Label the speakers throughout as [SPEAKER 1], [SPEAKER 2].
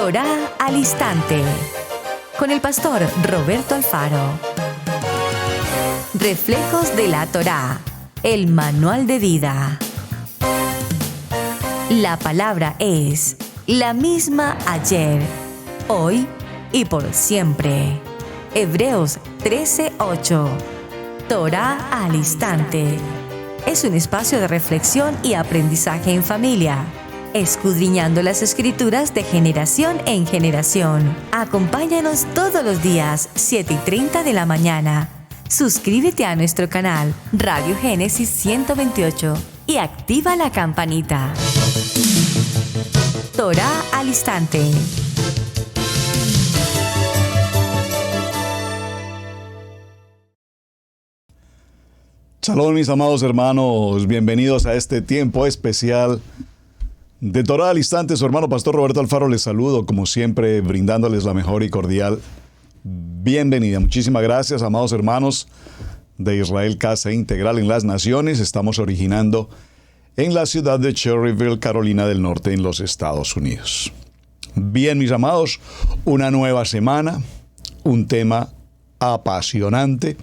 [SPEAKER 1] Torá al Instante, con el pastor Roberto Alfaro. Reflejos de la Torá, el manual de vida. La palabra es la misma ayer, hoy y por siempre. Hebreos 13:8. Torá al Instante. Es un espacio de reflexión y aprendizaje en familia, escudriñando las Escrituras de generación en generación. Acompáñanos todos los días, 7:30 de la mañana. Suscríbete a nuestro canal Radio Génesis 128 y activa la campanita. Torá al Instante.
[SPEAKER 2] Shalom, mis amados hermanos, bienvenidos a este tiempo especial de Torá al Instante. Su hermano pastor Roberto Alfaro les saludo, como siempre, brindándoles la mejor y cordial bienvenida. Muchísimas gracias, amados hermanos de Israel Casa Integral en las Naciones. Estamos originando en la ciudad de Cherryville, Carolina del Norte, en los Estados Unidos. Bien, mis amados, una nueva semana, un tema apasionante,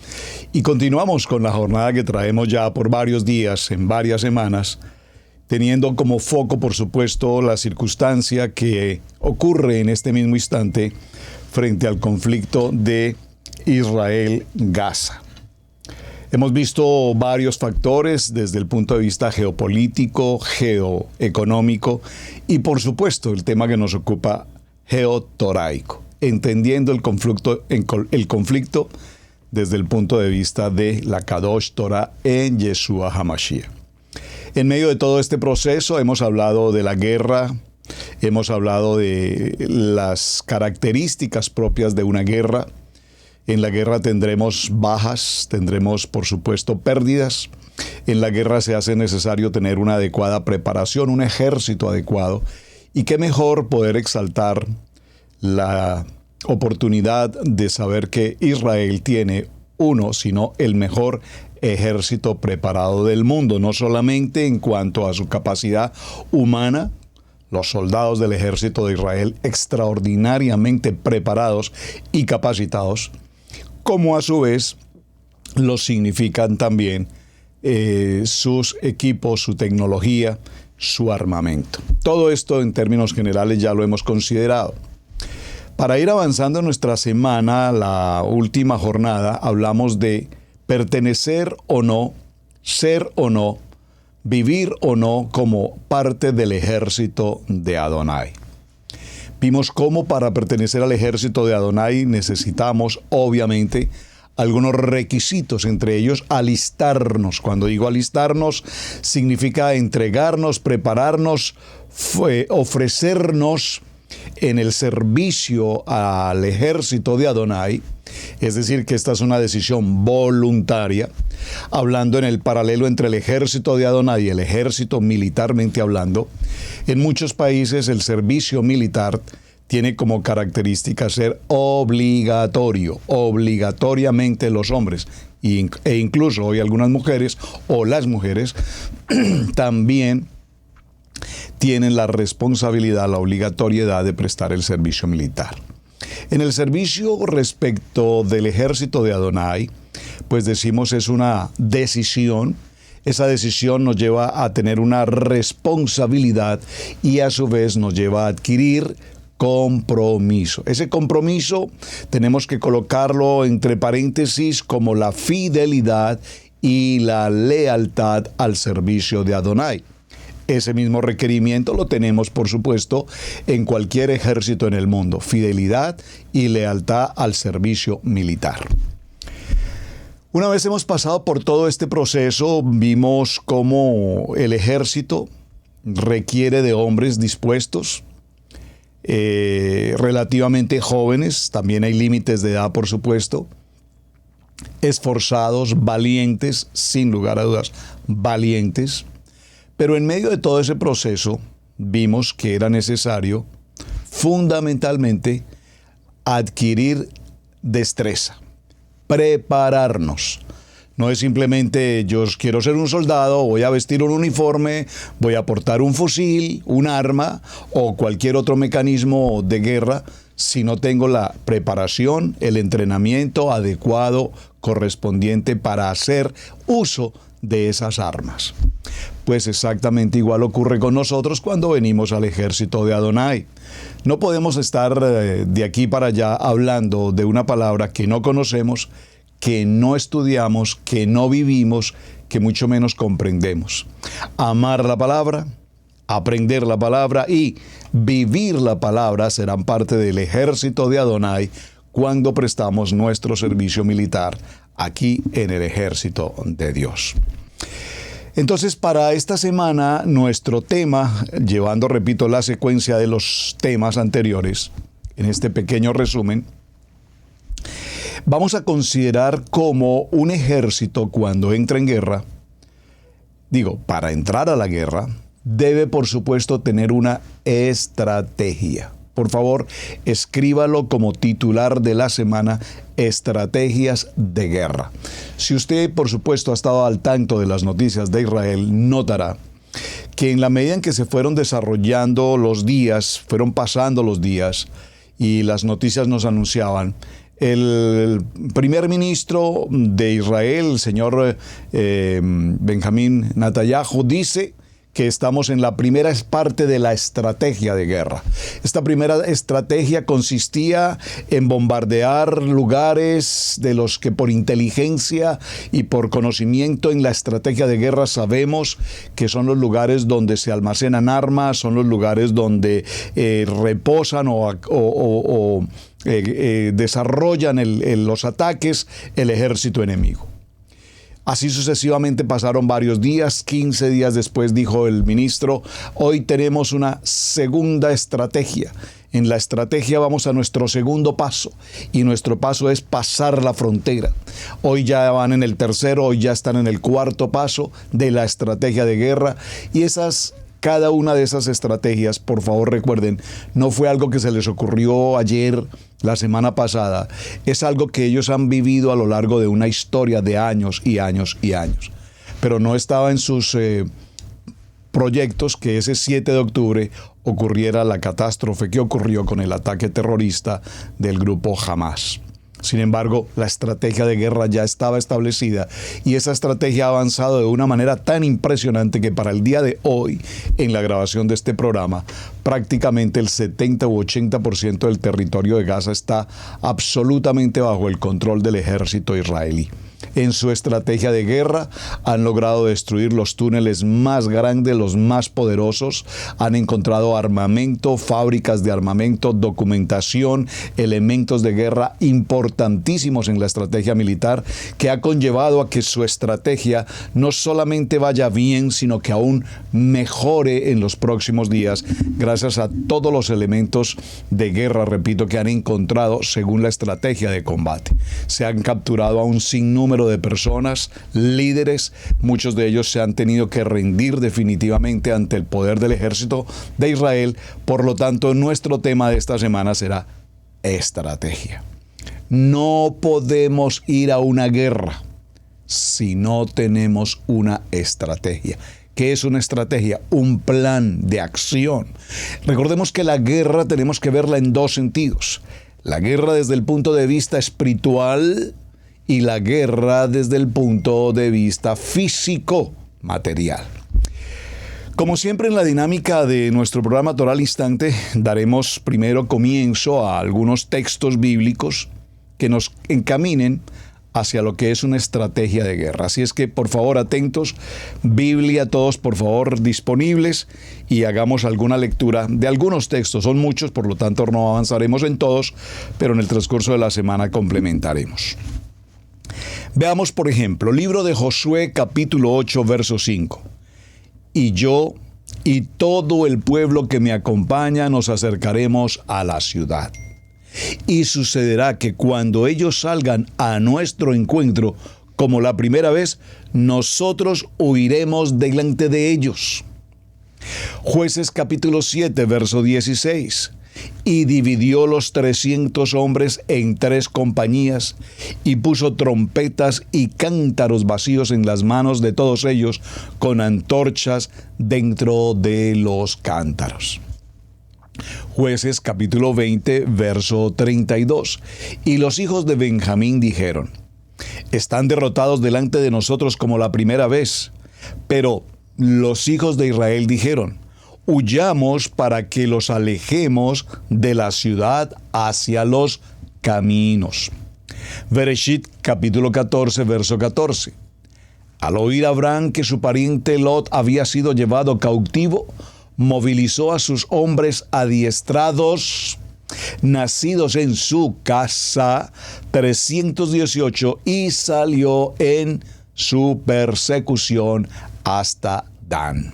[SPEAKER 2] y continuamos con la jornada que traemos ya por varios días, en varias semanas, teniendo como foco, por supuesto, la circunstancia que ocurre en este mismo instante frente al conflicto de Israel-Gaza. Hemos visto varios factores desde el punto de vista geopolítico, geoeconómico y, por supuesto, el tema que nos ocupa, geotoraico, entendiendo el conflicto desde el punto de vista de la Kadosh Torah en Yeshua HaMashiach. En medio de todo este proceso hemos hablado de la guerra, hemos hablado de las características propias de una guerra. En la guerra tendremos bajas, tendremos por supuesto pérdidas. En la guerra se hace necesario tener una adecuada preparación, un ejército adecuado. Y qué mejor poder exaltar la oportunidad de saber que Israel tiene uno, sino el mejor ejército preparado del mundo, no solamente en cuanto a su capacidad humana. Los soldados del ejército de Israel extraordinariamente preparados y capacitados, como a su vez lo significan también sus equipos, su tecnología, su armamento. Todo esto en términos generales ya lo hemos considerado. Para ir avanzando en nuestra semana, la última jornada, hablamos de pertenecer o no, ser o no, vivir o no como parte del ejército de Adonai. Vimos cómo para pertenecer al ejército de Adonai necesitamos, obviamente, algunos requisitos, entre ellos alistarnos. Cuando digo alistarnos, significa entregarnos, prepararnos, ofrecernos en el servicio al ejército de Adonai. Es decir, que esta es una decisión voluntaria, hablando en el paralelo entre el ejército de Adonai y el ejército militarmente hablando. En muchos países el servicio militar tiene como característica ser obligatorio, obligatoriamente los hombres, e incluso hoy algunas mujeres o las mujeres también tienen la responsabilidad, la obligatoriedad de prestar el servicio militar. En el servicio respecto del ejército de Adonai, pues decimos es una decisión. Esa decisión nos lleva a tener una responsabilidad y a su vez nos lleva a adquirir compromiso. Ese compromiso tenemos que colocarlo entre paréntesis como la fidelidad y la lealtad al servicio de Adonai. Ese mismo requerimiento lo tenemos, por supuesto, en cualquier ejército en el mundo. Fidelidad y lealtad al servicio militar. Una vez hemos pasado por todo este proceso, vimos cómo el ejército requiere de hombres dispuestos, relativamente jóvenes, también hay límites de edad, por supuesto, esforzados, valientes, sin lugar a dudas, valientes. Pero en medio de todo ese proceso, vimos que era necesario, fundamentalmente, adquirir destreza, prepararnos. No es simplemente yo quiero ser un soldado, voy a vestir un uniforme, voy a portar un fusil, un arma o cualquier otro mecanismo de guerra, si no tengo la preparación, el entrenamiento adecuado, correspondiente para hacer uso de esas armas. Pues exactamente igual ocurre con nosotros cuando venimos al ejército de Adonai. No podemos estar de aquí para allá hablando de una palabra que no conocemos, que no estudiamos, que no vivimos, que mucho menos comprendemos. Amar la palabra, aprender la palabra y vivir la palabra serán parte del ejército de Adonai cuando prestamos nuestro servicio militar aquí en el ejército de Dios. Entonces, para esta semana, nuestro tema, llevando, repito, la secuencia de los temas anteriores, en este pequeño resumen, vamos a considerar cómo un ejército, cuando entra en guerra, para entrar a la guerra, debe, por supuesto, tener una estrategia. Por favor, escríbalo como titular de la semana, estrategias de guerra. Si usted, por supuesto, ha estado al tanto de las noticias de Israel, notará que en la medida en que se fueron desarrollando los días, fueron pasando los días y las noticias nos anunciaban, el primer ministro de Israel, el señor Benjamín Netanyahu, dice que estamos en la primera parte de la estrategia de guerra. Esta primera estrategia consistía en bombardear lugares de los que por inteligencia y por conocimiento en la estrategia de guerra sabemos que son los lugares donde se almacenan armas, son los lugares donde reposan o desarrollan los ataques el ejército enemigo. Así sucesivamente pasaron varios días. 15 días después dijo el ministro, hoy tenemos una segunda estrategia. En la estrategia vamos a nuestro segundo paso y nuestro paso es pasar la frontera. Hoy ya van en el tercero, hoy ya están en el cuarto paso de la estrategia de guerra y cada una de esas estrategias, por favor recuerden, no fue algo que se les ocurrió ayer, la semana pasada. Es algo que ellos han vivido a lo largo de una historia de años y años y años. Pero no estaba en sus proyectos que ese 7 de octubre ocurriera la catástrofe que ocurrió con el ataque terrorista del grupo Hamas. Sin embargo, la estrategia de guerra ya estaba establecida y esa estrategia ha avanzado de una manera tan impresionante que para el día de hoy, en la grabación de este programa, prácticamente el 70 u 80% del territorio de Gaza está absolutamente bajo el control del ejército israelí. En su estrategia de guerra han logrado destruir los túneles más grandes, los más poderosos, han encontrado armamento, fábricas de armamento, documentación, elementos de guerra importantísimos en la estrategia militar que ha conllevado a que su estrategia no solamente vaya bien, sino que aún mejore en los próximos días gracias a todos los elementos de guerra, repito, que han encontrado según la estrategia de combate. Se han capturado a un sinnúmero de personas, líderes, muchos de ellos se han tenido que rendir definitivamente ante el poder del ejército de Israel. Por lo tanto, nuestro tema de esta semana será estrategia. No podemos ir a una guerra si no tenemos una estrategia. ¿Qué es una estrategia? Un plan de acción. Recordemos que la guerra tenemos que verla en dos sentidos. La guerra desde el punto de vista espiritual y la guerra desde el punto de vista físico, material. Como siempre en la dinámica de nuestro programa Torah al Instante, daremos primero comienzo a algunos textos bíblicos que nos encaminen hacia lo que es una estrategia de guerra. Así es que, por favor, atentos, Biblia, todos, por favor, disponibles y hagamos alguna lectura de algunos textos. Son muchos, por lo tanto, no avanzaremos en todos, pero en el transcurso de la semana complementaremos. Veamos, por ejemplo, libro de Josué, capítulo 8, verso 5. Y yo y todo el pueblo que me acompaña nos acercaremos a la ciudad. Y sucederá que cuando ellos salgan a nuestro encuentro, como la primera vez, nosotros huiremos delante de ellos. Jueces capítulo 7, verso 16. y dividió los 300 hombres en 3 compañías, y puso trompetas y cántaros vacíos en las manos de todos ellos, con antorchas dentro de los cántaros. Jueces capítulo 20, verso 32. Y los hijos de Benjamín dijeron: están derrotados delante de nosotros como la primera vez. Pero los hijos de Israel dijeron: huyamos para que los alejemos de la ciudad hacia los caminos. Bereshit capítulo 14, verso 14. Al oír Abraham que su pariente Lot había sido llevado cautivo, movilizó a sus hombres adiestrados, nacidos en su casa, 318, y salió en su persecución hasta Dan.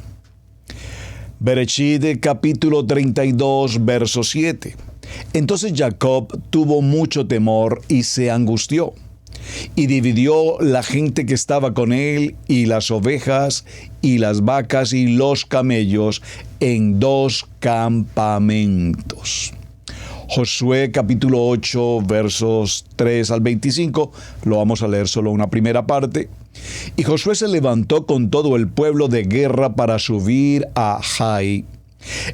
[SPEAKER 2] Bereshit capítulo 32, verso 7. Entonces Jacob tuvo mucho temor y se angustió, y dividió la gente que estaba con él, y las ovejas, y las vacas, y los camellos, en 2 campamentos. Josué capítulo 8, versos 3 al 25, lo vamos a leer solo una primera parte. Y Josué se levantó con todo el pueblo de guerra para subir a Jai.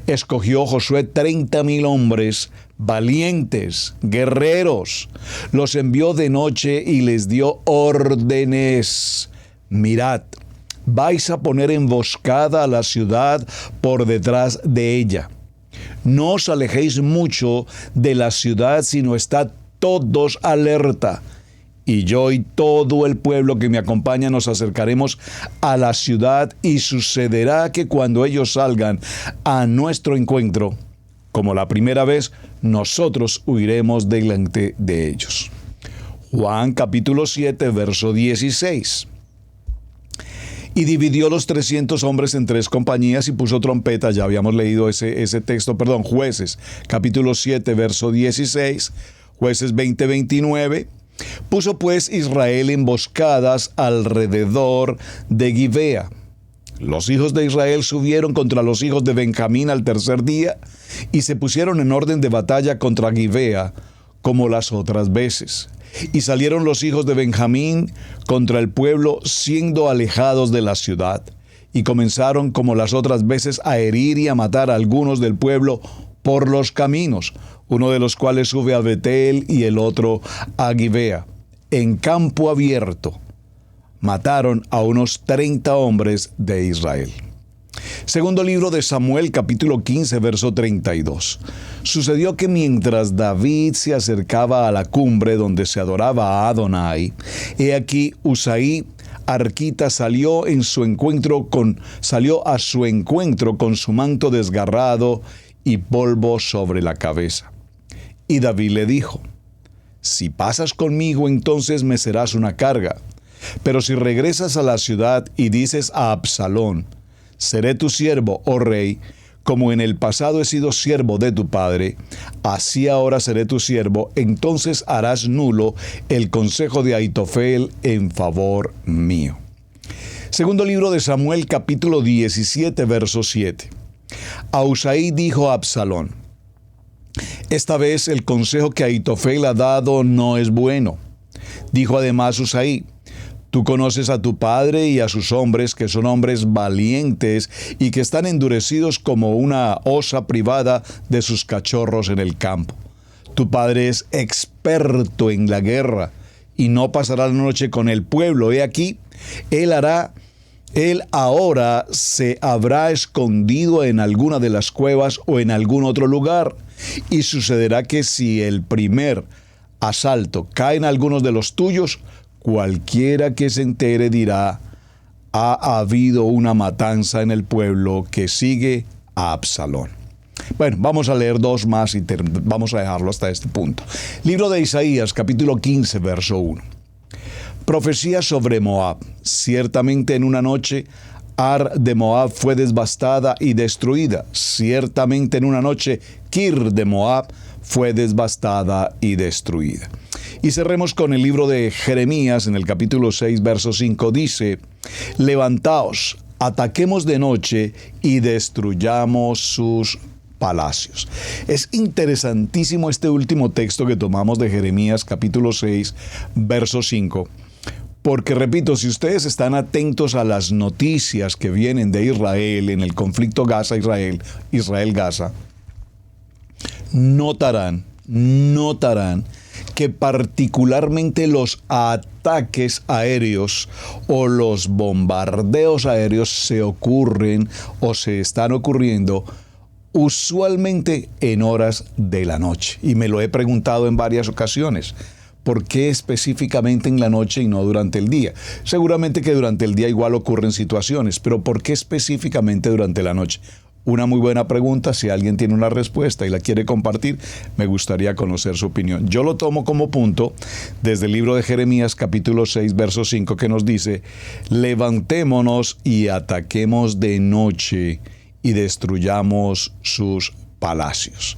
[SPEAKER 2] Escogió Josué 30,000 hombres, valientes, guerreros. Los envió de noche y les dio órdenes. Mirad, vais a poner emboscada a la ciudad por detrás de ella. No os alejéis mucho de la ciudad, sino estad todos alerta. Y yo y todo el pueblo que me acompaña nos acercaremos a la ciudad, y sucederá que cuando ellos salgan a nuestro encuentro, como la primera vez, nosotros huiremos delante de ellos. Juan capítulo 7, verso 16. Y dividió los 300 hombres en 3 compañías y puso trompetas. Ya habíamos leído ese texto, Jueces capítulo 7, verso 16, Jueces 20, 29. Puso pues Israel emboscadas alrededor de Gibea. Los hijos de Israel subieron contra los hijos de Benjamín al tercer día, y se pusieron en orden de batalla contra Gibea, como las otras veces. Y salieron los hijos de Benjamín contra el pueblo, siendo alejados de la ciudad, y comenzaron como las otras veces a herir y a matar a algunos del pueblo por los caminos, uno de los cuales sube a Betel y el otro a Gibea. En campo abierto mataron a unos 30 hombres de Israel. Segundo libro de Samuel, capítulo 15, verso 32. Sucedió que mientras David se acercaba a la cumbre donde se adoraba a Adonai, he aquí Usaí arquita salió a su encuentro con su manto desgarrado y polvo sobre la cabeza. Y David le dijo: si pasas conmigo, entonces me serás una carga. Pero si regresas a la ciudad y dices a Absalón: seré tu siervo, oh rey, como en el pasado he sido siervo de tu padre, así ahora seré tu siervo, entonces harás nulo el consejo de Ahitofel en favor mío. Segundo libro de Samuel, capítulo 17, verso 7. A Usaí dijo a Absalón: esta vez el consejo que Ahitofel ha dado no es bueno. Dijo además Usaí: tú conoces a tu padre y a sus hombres, que son hombres valientes y que están endurecidos como una osa privada de sus cachorros en el campo. Tu padre es experto en la guerra y no pasará la noche con el pueblo. He aquí, él ahora se habrá escondido en alguna de las cuevas o en algún otro lugar. Y sucederá que si el primer asalto cae en algunos de los tuyos, cualquiera que se entere dirá: ha habido una matanza en el pueblo que sigue a Absalón. Bueno, vamos a leer 2 más y vamos a dejarlo hasta este punto. Libro de Isaías, capítulo 15, verso 1. Profecía sobre Moab. Ciertamente en una noche Ar de Moab fue devastada y destruida. Ciertamente en una noche Kir de Moab fue devastada y destruida. Y cerremos con el libro de Jeremías, en el capítulo 6, verso 5, dice: levantaos, ataquemos de noche y destruyamos sus palacios. Es interesantísimo este último texto que tomamos de Jeremías capítulo 6, verso 5. Porque, repito, si ustedes están atentos a las noticias que vienen de Israel en el conflicto Gaza-Israel, Israel-Gaza, notarán que particularmente los ataques aéreos o los bombardeos aéreos se ocurren o se están ocurriendo usualmente en horas de la noche. Y me lo he preguntado en varias ocasiones. ¿Por qué específicamente en la noche y no durante el día? Seguramente que durante el día igual ocurren situaciones, pero ¿por qué específicamente durante la noche? Una muy buena pregunta. Si alguien tiene una respuesta y la quiere compartir, me gustaría conocer su opinión. Yo lo tomo como punto desde el libro de Jeremías capítulo 6, verso 5, que nos dice: levantémonos y ataquemos de noche y destruyamos sus palacios.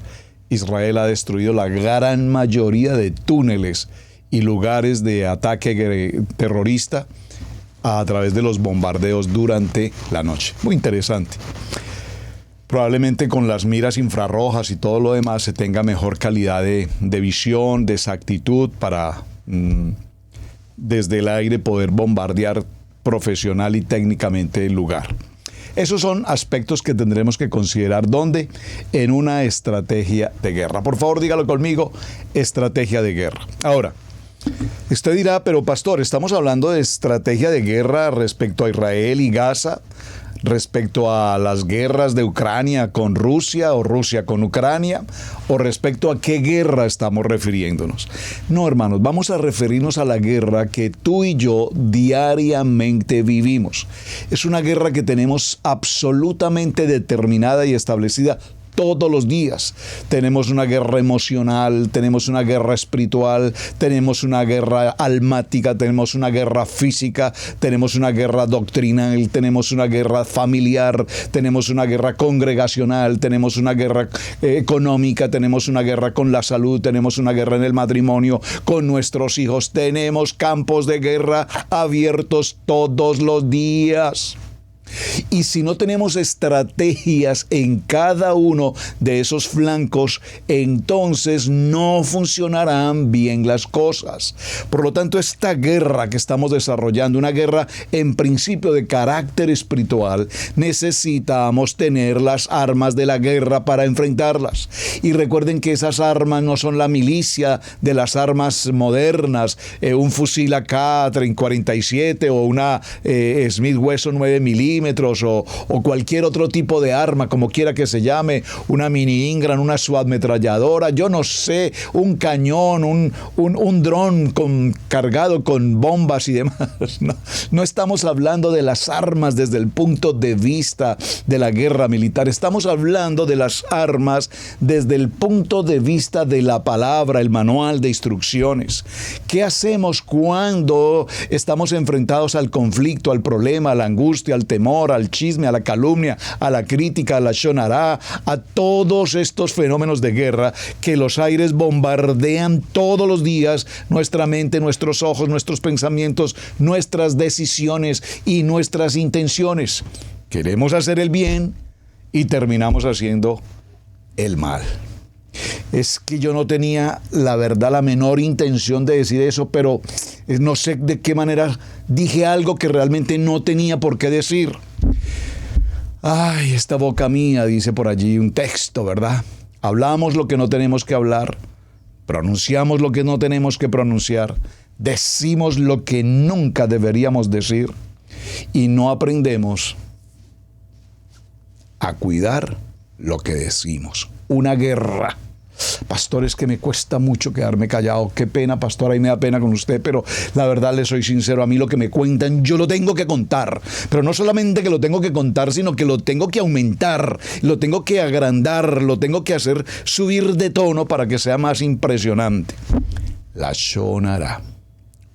[SPEAKER 2] Israel ha destruido la gran mayoría de túneles y lugares de ataque terrorista a través de los bombardeos durante la noche. Muy interesante. Probablemente con las miras infrarrojas y todo lo demás se tenga mejor calidad de visión, de exactitud para desde el aire poder bombardear profesional y técnicamente el lugar. Esos son aspectos que tendremos que considerar. ¿Dónde? En una estrategia de guerra. Por favor, dígalo conmigo: estrategia de guerra. Ahora, usted dirá, pero pastor, ¿estamos hablando de estrategia de guerra respecto a Israel y Gaza? ¿Respecto a las guerras de Ucrania con Rusia o Rusia con Ucrania? ¿O respecto a qué guerra estamos refiriéndonos? No, hermanos, vamos a referirnos a la guerra que tú y yo diariamente vivimos. Es una guerra que tenemos absolutamente determinada y establecida todos los días. Tenemos una guerra emocional, tenemos una guerra espiritual, tenemos una guerra almática, tenemos una guerra física, tenemos una guerra doctrinal, tenemos una guerra familiar, tenemos una guerra congregacional, tenemos una guerra económica, tenemos una guerra con la salud, tenemos una guerra en el matrimonio, con nuestros hijos. Tenemos campos de guerra abiertos todos los días. Y si no tenemos estrategias en cada uno de esos flancos, entonces no funcionarán bien las cosas. Por lo tanto, esta guerra que estamos desarrollando, una guerra en principio de carácter espiritual, necesitamos tener las armas de la guerra para enfrentarlas. Y recuerden que esas armas no son la milicia de las armas modernas, un fusil AK-47 o una Smith Wesson 9 milímetros o cualquier otro tipo de arma, como quiera que se llame, una mini Ingram, una subametralladora, yo no sé, un cañón, un dron cargado con bombas y demás. No estamos hablando de las armas desde el punto de vista de la guerra militar, estamos hablando de las armas desde el punto de vista de la palabra, el manual de instrucciones. ¿Qué hacemos cuando estamos enfrentados al conflicto, al problema, a la angustia, al temor, al chisme, a la calumnia, a la crítica, a la shonará, a todos estos fenómenos de guerra que los aires bombardean todos los días nuestra mente, nuestros ojos, nuestros pensamientos, nuestras decisiones y nuestras intenciones? Queremos hacer el bien y terminamos haciendo el mal. Es que yo no tenía, la verdad, la menor intención de decir eso, pero no sé de qué manera dije algo que realmente no tenía por qué decir. Ay, esta boca mía, dice por allí un texto, ¿verdad? Hablamos lo que no tenemos que hablar, pronunciamos lo que no tenemos que pronunciar, decimos lo que nunca deberíamos decir y no aprendemos a cuidar lo que decimos. Una guerra. Pastor, es que me cuesta mucho quedarme callado. Qué pena, pastor, ahí me da pena con usted, pero la verdad le soy sincero, a mí lo que me cuentan, yo lo tengo que contar. Pero no solamente que lo tengo que contar, sino que lo tengo que aumentar, lo tengo que agrandar, lo tengo que hacer subir de tono para que sea más impresionante. La shonará.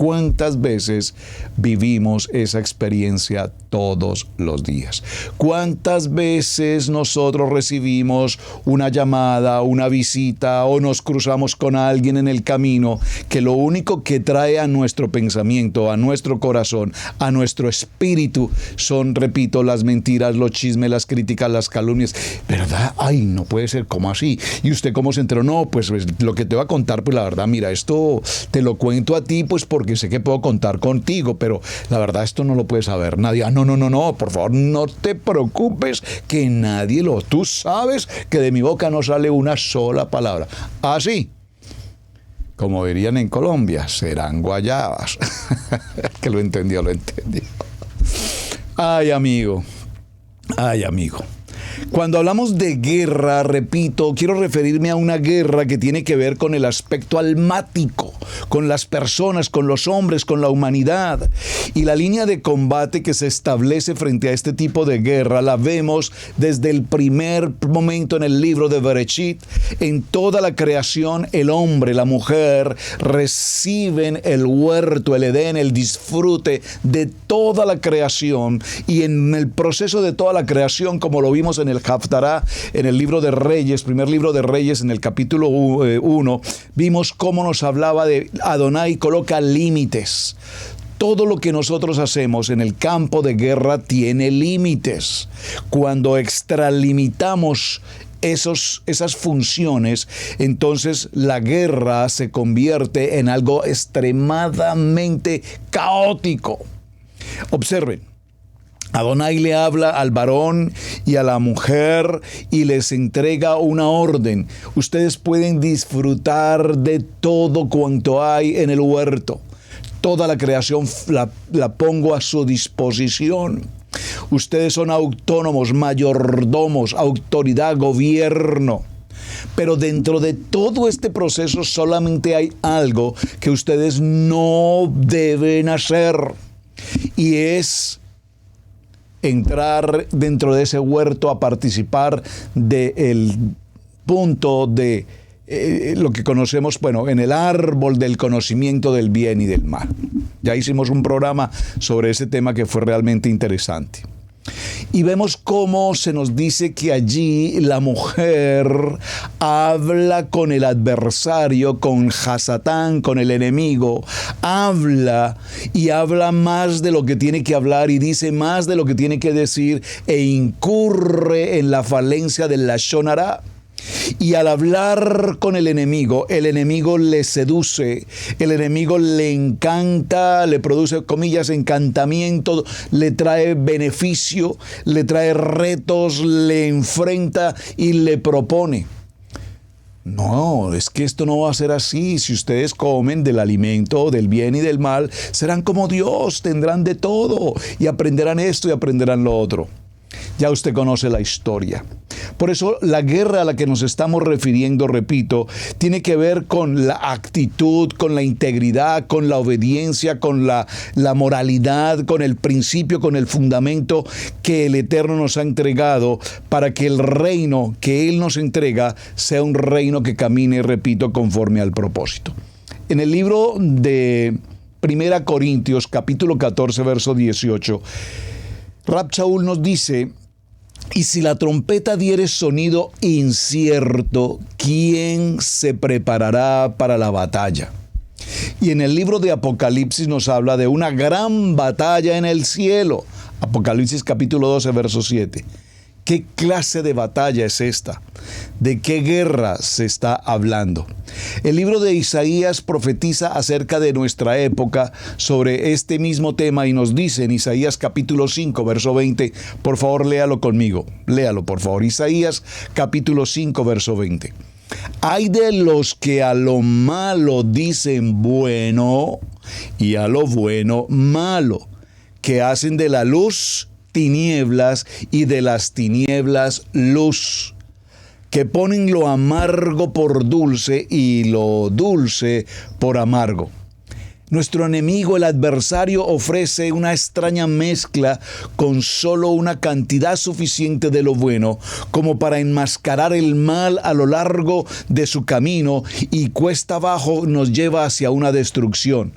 [SPEAKER 2] ¿Cuántas veces vivimos esa experiencia todos los días? ¿Cuántas veces nosotros recibimos una llamada, una visita o nos cruzamos con alguien en el camino que lo único que trae a nuestro pensamiento, a nuestro corazón, a nuestro espíritu son, repito, las mentiras, los chismes, las críticas, las calumnias? ¿Verdad? Ay, no puede ser, ¿cómo así? ¿Y usted cómo se enteró? No, pues lo que te voy a contar, pues la verdad, mira, esto te lo cuento a ti, pues porque sé que puedo contar contigo, pero la verdad esto no lo puede saber nadie. Ah, no, por favor, no te preocupes, que nadie lo... Tú sabes que de mi boca no sale una sola palabra. Así, como dirían en Colombia, serán guayabas. Que lo entendió. Ay, amigo. Cuando hablamos de guerra, repito, quiero referirme a una guerra que tiene que ver con el aspecto almático, con las personas, con los hombres, con la humanidad. Y la línea de combate que se establece frente a este tipo de guerra la vemos desde el primer momento en el libro de Bereshit. En toda la creación, el hombre, la mujer, reciben el huerto, el Edén, el disfrute de toda la creación. Y en el proceso de toda la creación, como lo vimos en el Haftará, en el libro de Reyes, primer libro de Reyes, en el capítulo 1, vimos cómo nos hablaba de Adonai coloca límites. Todo lo que nosotros hacemos en el campo de guerra tiene límites. Cuando extralimitamos esas funciones, entonces la guerra se convierte en algo extremadamente caótico. Observen. Adonai le habla al varón y a la mujer y les entrega una orden. Ustedes pueden disfrutar de todo cuanto hay en el huerto. Toda la creación la pongo a su disposición. Ustedes son autónomos, mayordomos, autoridad, gobierno. Pero dentro de todo este proceso solamente hay algo que ustedes no deben hacer. Y es entrar dentro de ese huerto a participar del punto de lo que conocemos, en el árbol del conocimiento del bien y del mal. Ya hicimos un programa sobre ese tema que fue realmente interesante. Y vemos cómo se nos dice que allí la mujer habla con el adversario, con Hasatán, con el enemigo. Habla y habla más de lo que tiene que hablar y dice más de lo que tiene que decir e incurre en la falencia del Lashon Hara. Y al hablar con el enemigo le seduce, el enemigo le encanta, le produce, comillas, encantamiento, le trae beneficio, le trae retos, le enfrenta y le propone. No, es que esto no va a ser así. Si ustedes comen del alimento, del bien y del mal, serán como Dios, tendrán de todo y aprenderán esto y aprenderán lo otro. Ya usted conoce la historia. Por eso la guerra a la que nos estamos refiriendo, repito, tiene que ver con la actitud, con la integridad, con la obediencia, con la moralidad, con el principio, con el fundamento que el Eterno nos ha entregado para que el reino que Él nos entrega sea un reino que camine, repito, conforme al propósito. En el libro de 1 Corintios, capítulo 14, verso 18, Rab Shaul nos dice: y si la trompeta diere sonido incierto, ¿quién se preparará para la batalla? Y en el libro de Apocalipsis nos habla de una gran batalla en el cielo. Apocalipsis capítulo 12, verso 7. ¿Qué clase de batalla es esta? ¿De qué guerra se está hablando? El libro de Isaías profetiza acerca de nuestra época sobre este mismo tema y nos dice en Isaías capítulo 5, verso 20, por favor léalo conmigo, léalo por favor, Isaías capítulo 5, verso 20. Hay de los que a lo malo dicen bueno y a lo bueno malo, que hacen de la luz tinieblas y de las tinieblas luz, que ponen lo amargo por dulce y lo dulce por amargo. Nuestro enemigo, el adversario, ofrece una extraña mezcla con solo una cantidad suficiente de lo bueno como para enmascarar el mal a lo largo de su camino y cuesta abajo nos lleva hacia una destrucción.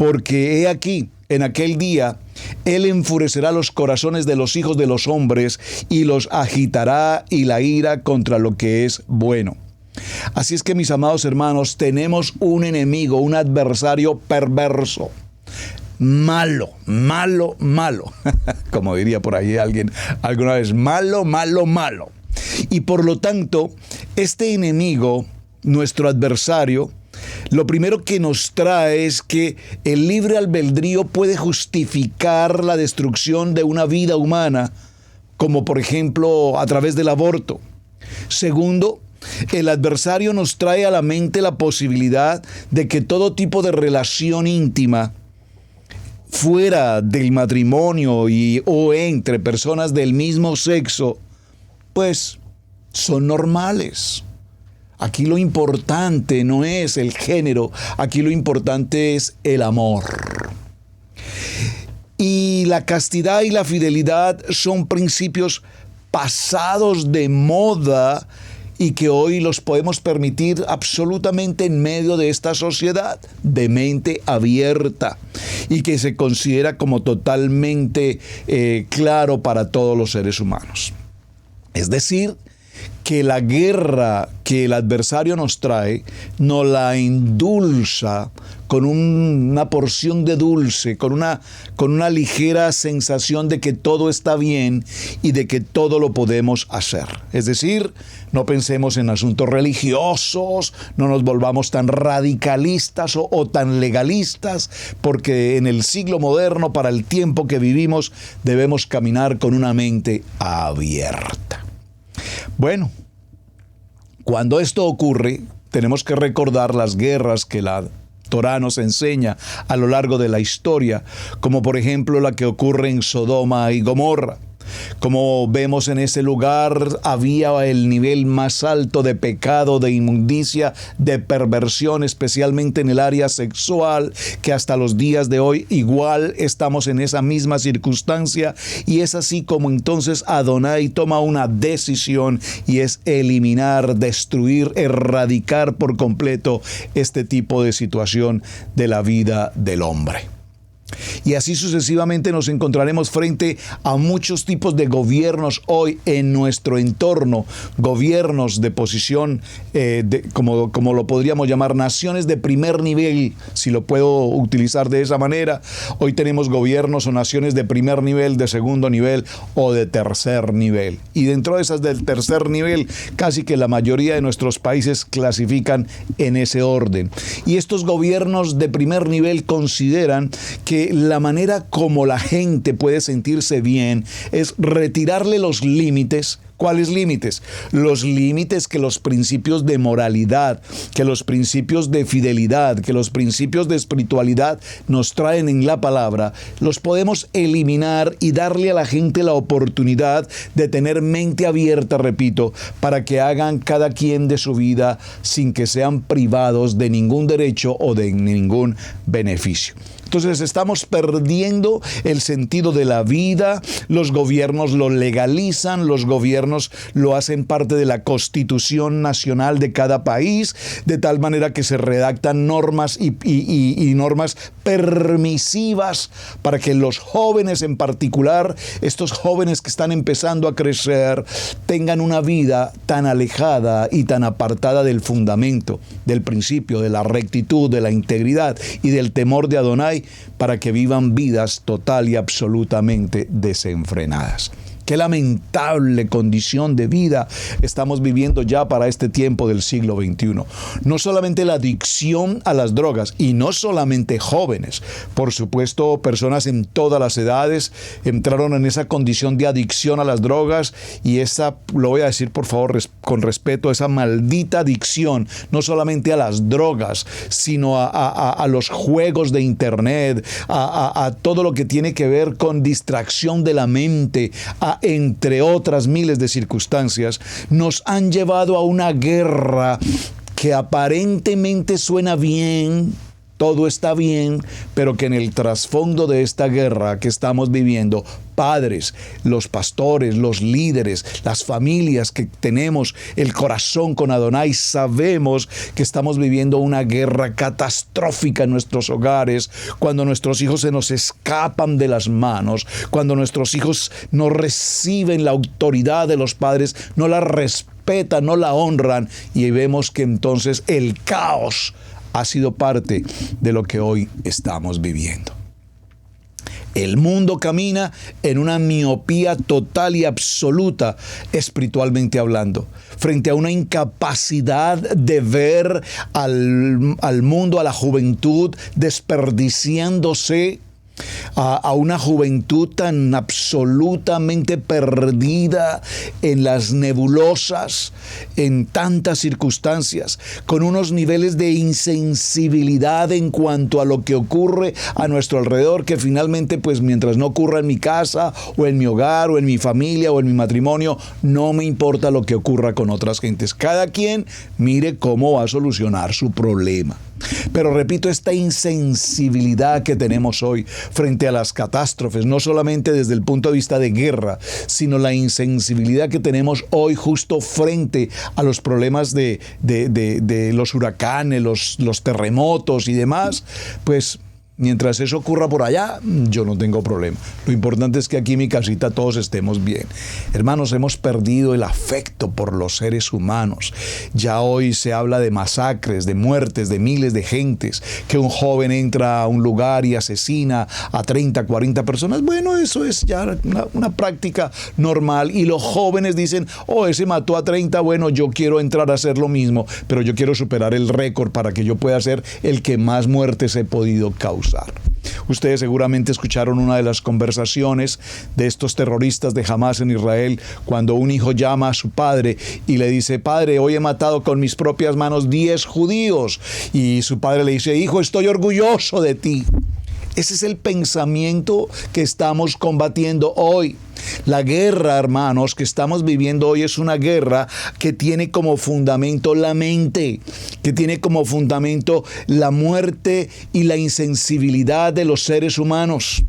[SPEAKER 2] Porque he aquí, en aquel día, Él enfurecerá los corazones de los hijos de los hombres y los agitará y la ira contra lo que es bueno. Así es que, mis amados hermanos, tenemos un enemigo, un adversario perverso. Malo, malo, malo. Como diría por ahí alguien alguna vez, malo, malo, malo. Y por lo tanto, este enemigo, nuestro adversario, lo primero que nos trae es que el libre albedrío puede justificar la destrucción de una vida humana, como por ejemplo a través del aborto. Segundo, el adversario nos trae a la mente la posibilidad de que todo tipo de relación íntima fuera del matrimonio o entre personas del mismo sexo, pues son normales. Aquí lo importante no es el género, aquí lo importante es el amor. Y la castidad y la fidelidad son principios pasados de moda y que hoy los podemos permitir absolutamente en medio de esta sociedad de mente abierta y que se considera como totalmente claro para todos los seres humanos. Es decir, que la guerra que el adversario nos trae nos la endulza con una porción de dulce, con una ligera sensación de que todo está bien y de que todo lo podemos hacer. Es decir, no pensemos en asuntos religiosos, no nos volvamos tan radicalistas o tan legalistas, porque en el siglo moderno, para el tiempo que vivimos, debemos caminar con una mente abierta. Bueno, cuando esto ocurre, tenemos que recordar las guerras que la Torá nos enseña a lo largo de la historia, como por ejemplo la que ocurre en Sodoma y Gomorra. Como vemos, en ese lugar había el nivel más alto de pecado, de inmundicia, de perversión, especialmente en el área sexual, que hasta los días de hoy igual estamos en esa misma circunstancia, y es así como entonces Adonai toma una decisión y es eliminar, destruir, erradicar por completo este tipo de situación de la vida del hombre. Y así sucesivamente nos encontraremos frente a muchos tipos de gobiernos hoy en nuestro entorno, gobiernos de posición, como lo podríamos llamar, naciones de primer nivel, si lo puedo utilizar de esa manera. Hoy tenemos gobiernos o naciones de primer nivel, de segundo nivel o de tercer nivel. Y dentro de esas del tercer nivel, casi que la mayoría de nuestros países clasifican en ese orden. Y estos gobiernos de primer nivel consideran que la manera como la gente puede sentirse bien es retirarle los límites. ¿Cuáles límites? Los límites que los principios de moralidad, que los principios de fidelidad, que los principios de espiritualidad nos traen en la palabra, los podemos eliminar y darle a la gente la oportunidad de tener mente abierta, repito, para que hagan cada quien de su vida sin que sean privados de ningún derecho o de ningún beneficio. Entonces estamos perdiendo el sentido de la vida, los gobiernos lo legalizan, los gobiernos lo hacen parte de la Constitución Nacional de cada país, de tal manera que se redactan normas y normas permisivas para que los jóvenes en particular, estos jóvenes que están empezando a crecer, tengan una vida tan alejada y tan apartada del fundamento, del principio, de la rectitud, de la integridad y del temor de Adonai, para que vivan vidas total y absolutamente desenfrenadas. Qué lamentable condición de vida estamos viviendo ya para este tiempo del siglo XXI. No solamente la adicción a las drogas, y no solamente jóvenes. Por supuesto, personas en todas las edades entraron en esa condición de adicción a las drogas, y esa, lo voy a decir por favor con respeto, esa maldita adicción, no solamente a las drogas, sino a los juegos de internet, a todo lo que tiene que ver con distracción de la mente, entre otras miles de circunstancias, nos han llevado a una guerra que aparentemente suena bien, todo está bien, pero que en el trasfondo de esta guerra que estamos viviendo, padres, los pastores, los líderes, las familias que tenemos el corazón con Adonai, sabemos que estamos viviendo una guerra catastrófica en nuestros hogares, cuando nuestros hijos se nos escapan de las manos, cuando nuestros hijos no reciben la autoridad de los padres, no la respetan, no la honran, y vemos que entonces el caos ha sido parte de lo que hoy estamos viviendo. El mundo camina en una miopía total y absoluta, espiritualmente hablando, frente a una incapacidad de ver al mundo, a la juventud, desperdiciándose, a una juventud tan absolutamente perdida en las nebulosas, en tantas circunstancias, con unos niveles de insensibilidad en cuanto a lo que ocurre a nuestro alrededor, que finalmente, pues mientras no ocurra en mi casa, o en mi hogar, o en mi familia, o en mi matrimonio, no me importa lo que ocurra con otras gentes. Cada quien mire cómo va a solucionar su problema. Pero repito, esta insensibilidad que tenemos hoy frente a las catástrofes, no solamente desde el punto de vista de guerra, sino la insensibilidad que tenemos hoy justo frente a los problemas de los huracanes, los terremotos y demás, pues mientras eso ocurra por allá, yo no tengo problema. Lo importante es que aquí en mi casita todos estemos bien. Hermanos, hemos perdido el afecto por los seres humanos. Ya hoy se habla de masacres, de muertes, de miles de gentes, que un joven entra a un lugar y asesina a 30, 40 personas. Bueno, eso es ya una práctica normal. Y los jóvenes dicen, oh, ese mató a 30, bueno, yo quiero entrar a hacer lo mismo, pero yo quiero superar el récord para que yo pueda ser el que más muertes he podido causar. Ustedes seguramente escucharon una de las conversaciones de estos terroristas de Hamás en Israel, cuando un hijo llama a su padre y le dice, padre, hoy he matado con mis propias manos 10 judíos. Y su padre le dice, hijo, estoy orgulloso de ti. Ese es el pensamiento que estamos combatiendo hoy. La guerra, hermanos, que estamos viviendo hoy es una guerra que tiene como fundamento la mente, que tiene como fundamento la muerte y la insensibilidad de los seres humanos.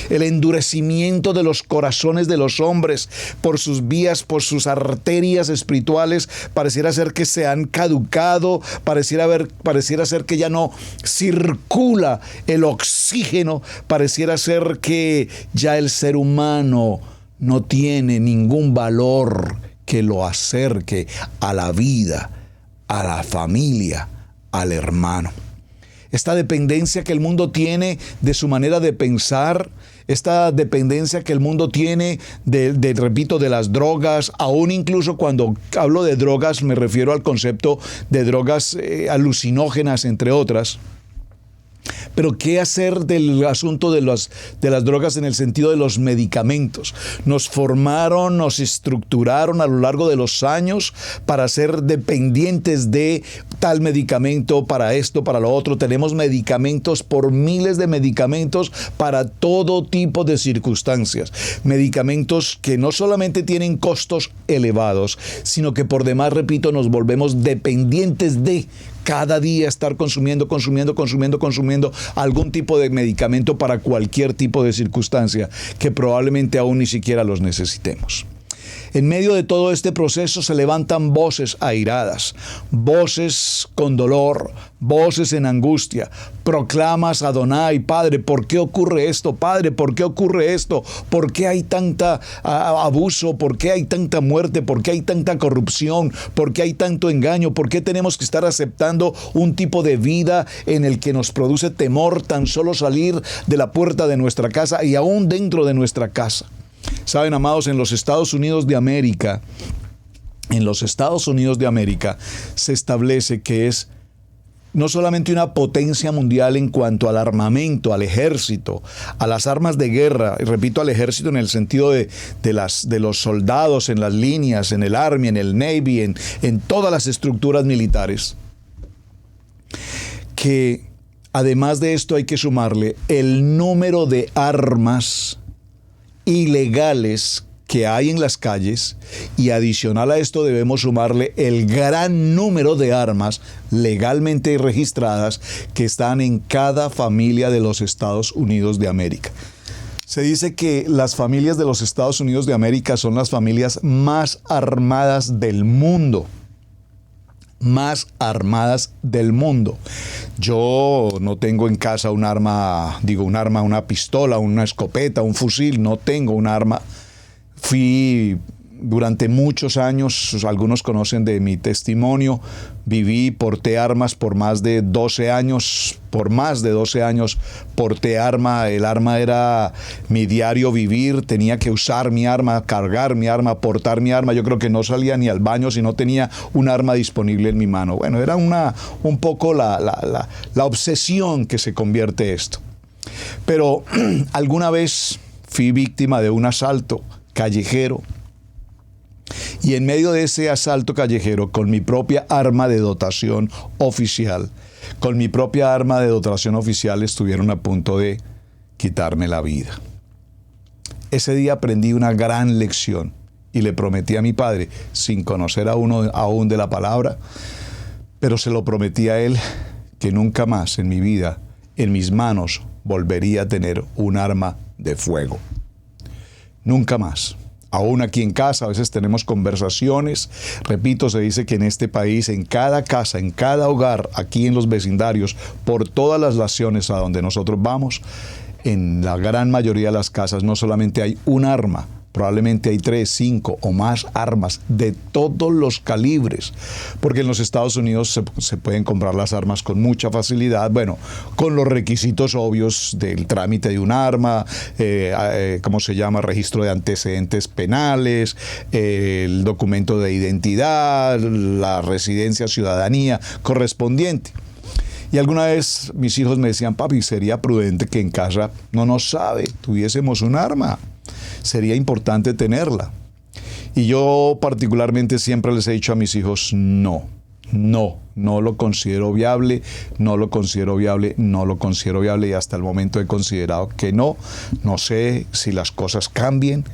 [SPEAKER 2] El endurecimiento de los corazones de los hombres por sus vías, por sus arterias espirituales, pareciera ser que se han caducado, pareciera ser que ya no circula el oxígeno, pareciera ser que ya el ser humano no tiene ningún valor que lo acerque a la vida, a la familia, al hermano. Esta dependencia que el mundo tiene de su manera de pensar, esta dependencia que el mundo tiene repito, de las drogas, aún incluso cuando hablo de drogas me refiero al concepto de drogas alucinógenas, entre otras. Pero ¿qué hacer del asunto de las drogas en el sentido de los medicamentos? Nos formaron, nos estructuraron a lo largo de los años para ser dependientes de tal medicamento, para esto, para lo otro. Tenemos medicamentos por miles de medicamentos para todo tipo de circunstancias. Medicamentos que no solamente tienen costos elevados, sino que por demás, repito, nos volvemos dependientes de cada día estar consumiendo algún tipo de medicamento para cualquier tipo de circunstancia que probablemente aún ni siquiera los necesitemos. En medio de todo este proceso se levantan voces airadas, voces con dolor, voces en angustia. Proclamas a Adonai, Padre, ¿por qué ocurre esto? Padre, ¿por qué ocurre esto? ¿Por qué hay tanta abuso? ¿Por qué hay tanta muerte? ¿Por qué hay tanta corrupción? ¿Por qué hay tanto engaño? ¿Por qué tenemos que estar aceptando un tipo de vida en el que nos produce temor tan solo salir de la puerta de nuestra casa y aún dentro de nuestra casa? Saben, amados, en los Estados Unidos de América se establece que es no solamente una potencia mundial en cuanto al armamento, al ejército, a las armas de guerra, y repito, al ejército en el sentido de los soldados en las líneas, en el Army, en el Navy, en todas las estructuras militares, que además de esto hay que sumarle el número de armas ilegales que hay en las calles, y adicional a esto debemos sumarle el gran número de armas legalmente registradas que están en cada familia de los Estados Unidos de América. Se dice que las familias de los Estados Unidos de América son las familias más armadas del mundo. Más armadas del mundo. Yo no tengo en casa un arma, una pistola, una escopeta, un fusil, no tengo un arma. Fui durante muchos años, algunos conocen de mi testimonio, porté armas por más de 12 años, porté arma, el arma era mi diario vivir, tenía que usar mi arma, cargar mi arma, portar mi arma, yo creo que no salía ni al baño si no tenía un arma disponible en mi mano. Bueno, era un poco la obsesión que se convierte esto. Pero alguna vez fui víctima de un asalto callejero, y en medio de ese asalto callejero, con mi propia arma de dotación oficial, estuvieron a punto de quitarme la vida. Ese día aprendí una gran lección y le prometí a mi padre, sin conocer aún de la palabra, pero se lo prometí a él, que nunca más en mi vida, en mis manos, volvería a tener un arma de fuego. Nunca más. Aún aquí en casa a veces tenemos conversaciones. Repito, se dice que en este país, en cada casa, en cada hogar, aquí en los vecindarios, por todas las naciones a donde nosotros vamos, en la gran mayoría de las casas no solamente hay un arma, probablemente hay 3, 5 o más armas de todos los calibres, porque en los Estados Unidos se pueden comprar las armas con mucha facilidad, bueno, con los requisitos obvios del trámite de un arma, registro de antecedentes penales, el documento de identidad, la residencia, ciudadanía correspondiente. Y alguna vez mis hijos me decían, papi, sería prudente que en casa, tuviésemos un arma. Sería importante tenerla. Y yo particularmente siempre les he dicho a mis hijos, no lo considero viable, y hasta el momento he considerado que no. No sé si las cosas cambien,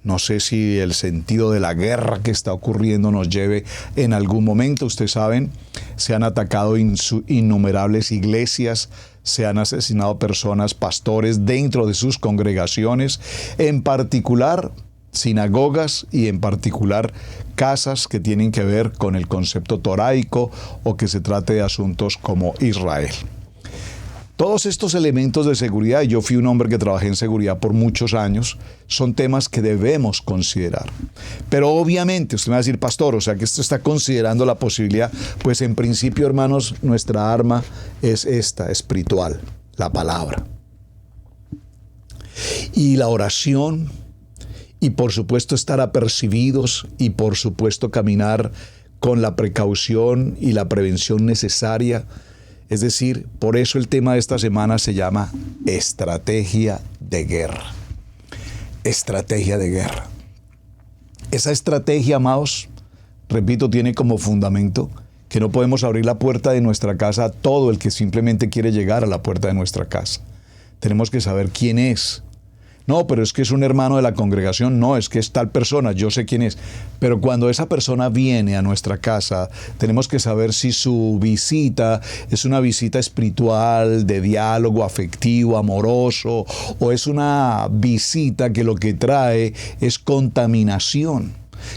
[SPEAKER 2] no sé si el sentido de la guerra que está ocurriendo nos lleve en algún momento. Ustedes saben, se han atacado innumerables iglesias, se han asesinado personas, pastores dentro de sus congregaciones, en particular sinagogas y en particular casas que tienen que ver con el concepto toraico o que se trate de asuntos como Israel. Todos estos elementos de seguridad, y yo fui un hombre que trabajé en seguridad por muchos años, son temas que debemos considerar. Pero obviamente, usted me va a decir, pastor, o sea que esto está considerando la posibilidad, pues en principio, hermanos, nuestra arma es esta, espiritual, la palabra. Y la oración, y por supuesto estar apercibidos, y por supuesto caminar con la precaución y la prevención necesaria. Es decir, por eso el tema de esta semana se llama estrategia de guerra. Estrategia de guerra. Esa estrategia, amados, repito, tiene como fundamento que no podemos abrir la puerta de nuestra casa a todo el que simplemente quiere llegar a la puerta de nuestra casa. Tenemos que saber quién es. No, pero es que es un hermano de la congregación. No, es que es tal persona, yo sé quién es. Pero cuando esa persona viene a nuestra casa, tenemos que saber si su visita es una visita espiritual, de diálogo afectivo, amoroso, o es una visita que lo que trae es contaminación,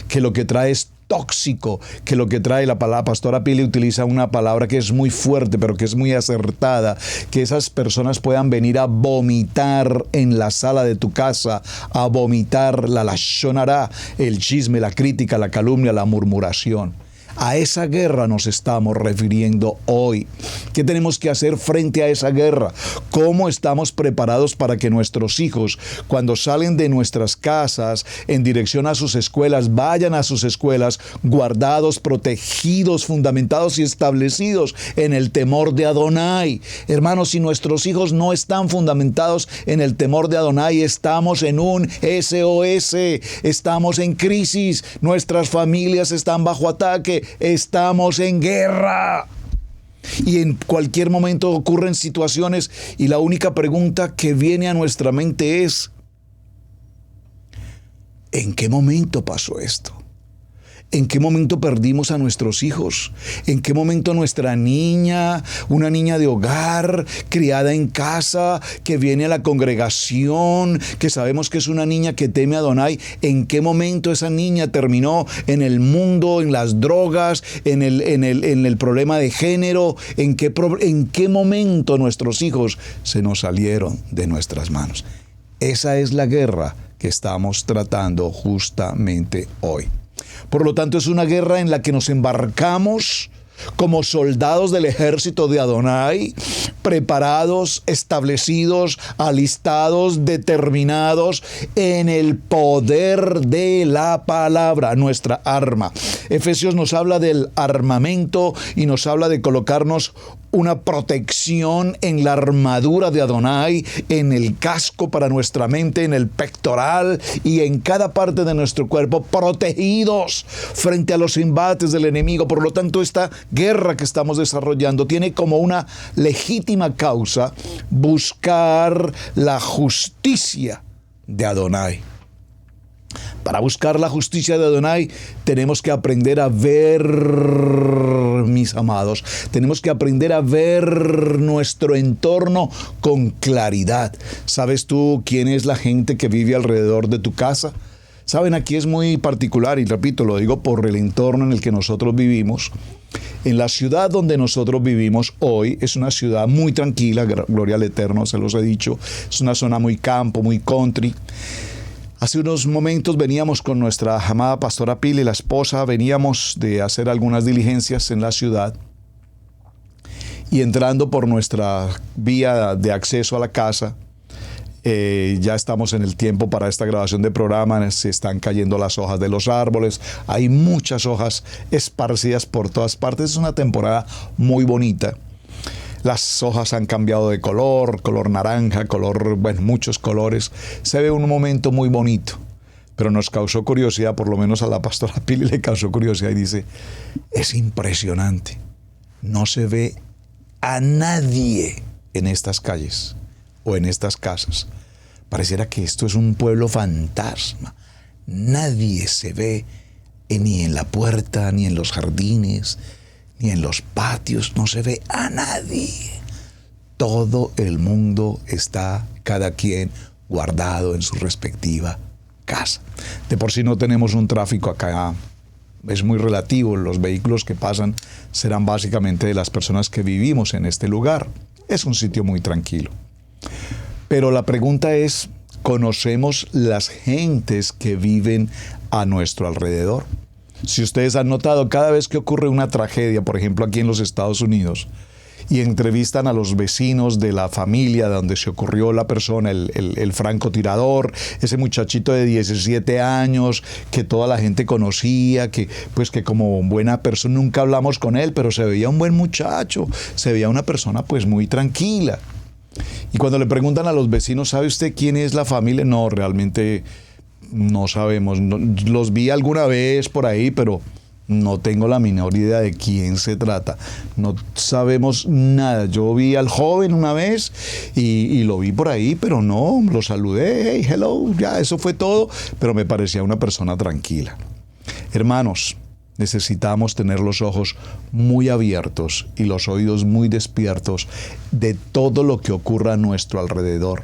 [SPEAKER 2] que lo que trae es tóxico, que lo que trae la pastora Pili utiliza una palabra que es muy fuerte, pero que es muy acertada, que esas personas puedan venir a vomitar en la sala de tu casa, a vomitar la lashon hará, el chisme, la crítica, la calumnia, la murmuración. A esa guerra nos estamos refiriendo hoy. ¿Qué tenemos que hacer frente a esa guerra? ¿Cómo estamos preparados para que nuestros hijos, cuando salen de nuestras casas en dirección a sus escuelas, vayan a sus escuelas guardados, protegidos, fundamentados y establecidos en el temor de Adonai? Hermanos, si nuestros hijos no están fundamentados en el temor de Adonai, estamos en un SOS, estamos en crisis, nuestras familias están bajo ataque, estamos en guerra. Y en cualquier momento ocurren situaciones y la única pregunta que viene a nuestra mente es: ¿En qué momento pasó esto? ¿En qué momento perdimos a nuestros hijos? ¿En qué momento nuestra niña, una niña de hogar, criada en casa, que viene a la congregación, que sabemos que es una niña que teme a Adonai, en qué momento esa niña terminó en el mundo, en las drogas, en el problema de género? ¿En qué momento nuestros hijos se nos salieron de nuestras manos? Esa es la guerra que estamos tratando justamente hoy. Por lo tanto, es una guerra en la que nos embarcamos como soldados del ejército de Adonai, preparados, establecidos, alistados, determinados en el poder de la palabra, nuestra arma. Efesios nos habla del armamento y nos habla de colocarnos una protección en la armadura de Adonai, en el casco para nuestra mente, en el pectoral y en cada parte de nuestro cuerpo, protegidos frente a los embates del enemigo. Por lo tanto, esta guerra que estamos desarrollando tiene como una legítima causa buscar la justicia de Adonai. Para buscar la justicia de Adonai tenemos que aprender a ver, mis amados, tenemos que aprender a ver nuestro entorno con claridad. ¿Sabes tú quién es la gente que vive alrededor de tu casa? Saben, aquí es muy particular y repito, lo digo por el entorno en el que nosotros vivimos. En la ciudad donde nosotros vivimos hoy es una ciudad muy tranquila, gloria al Eterno, se los he dicho, es una zona muy campo, muy country. Hace unos momentos veníamos con nuestra amada pastora Pili, la esposa, veníamos de hacer algunas diligencias en la ciudad y entrando por nuestra vía de acceso a la casa, ya estamos en el tiempo para esta grabación de programa, se están cayendo las hojas de los árboles, hay muchas hojas esparcidas por todas partes, es una temporada muy bonita. Las hojas han cambiado de color naranja, muchos colores. Se ve un momento muy bonito, pero nos causó curiosidad, por lo menos a la pastora Pili le causó curiosidad y dice, es impresionante, no se ve a nadie en estas calles o en estas casas. Pareciera que esto es un pueblo fantasma. Nadie se ve ni en la puerta, ni en los jardines, ni en los patios, no se ve a nadie. Todo el mundo está, cada quien, guardado en su respectiva casa. De por sí no tenemos un tráfico acá, es muy relativo, los vehículos que pasan serán básicamente de las personas que vivimos en este lugar. Es un sitio muy tranquilo. Pero la pregunta es, ¿conocemos las gentes que viven a nuestro alrededor? Si ustedes han notado, cada vez que ocurre una tragedia, por ejemplo aquí en los Estados Unidos, y entrevistan a los vecinos de la familia donde se ocurrió la persona, el francotirador, ese muchachito de 17 años que toda la gente conocía, que como buena persona, nunca hablamos con él, pero se veía un buen muchacho, se veía una persona pues muy tranquila. Y cuando le preguntan a los vecinos, ¿sabe usted quién es la familia? No, realmente no sabemos. Los vi alguna vez por ahí, pero no tengo la menor idea de quién se trata. No sabemos nada. Yo vi al joven una vez y lo vi por ahí, pero no, lo saludé, hey, hello, ya, eso fue todo, pero me parecía una persona tranquila. Hermanos, necesitamos tener los ojos muy abiertos y los oídos muy despiertos de todo lo que ocurra a nuestro alrededor.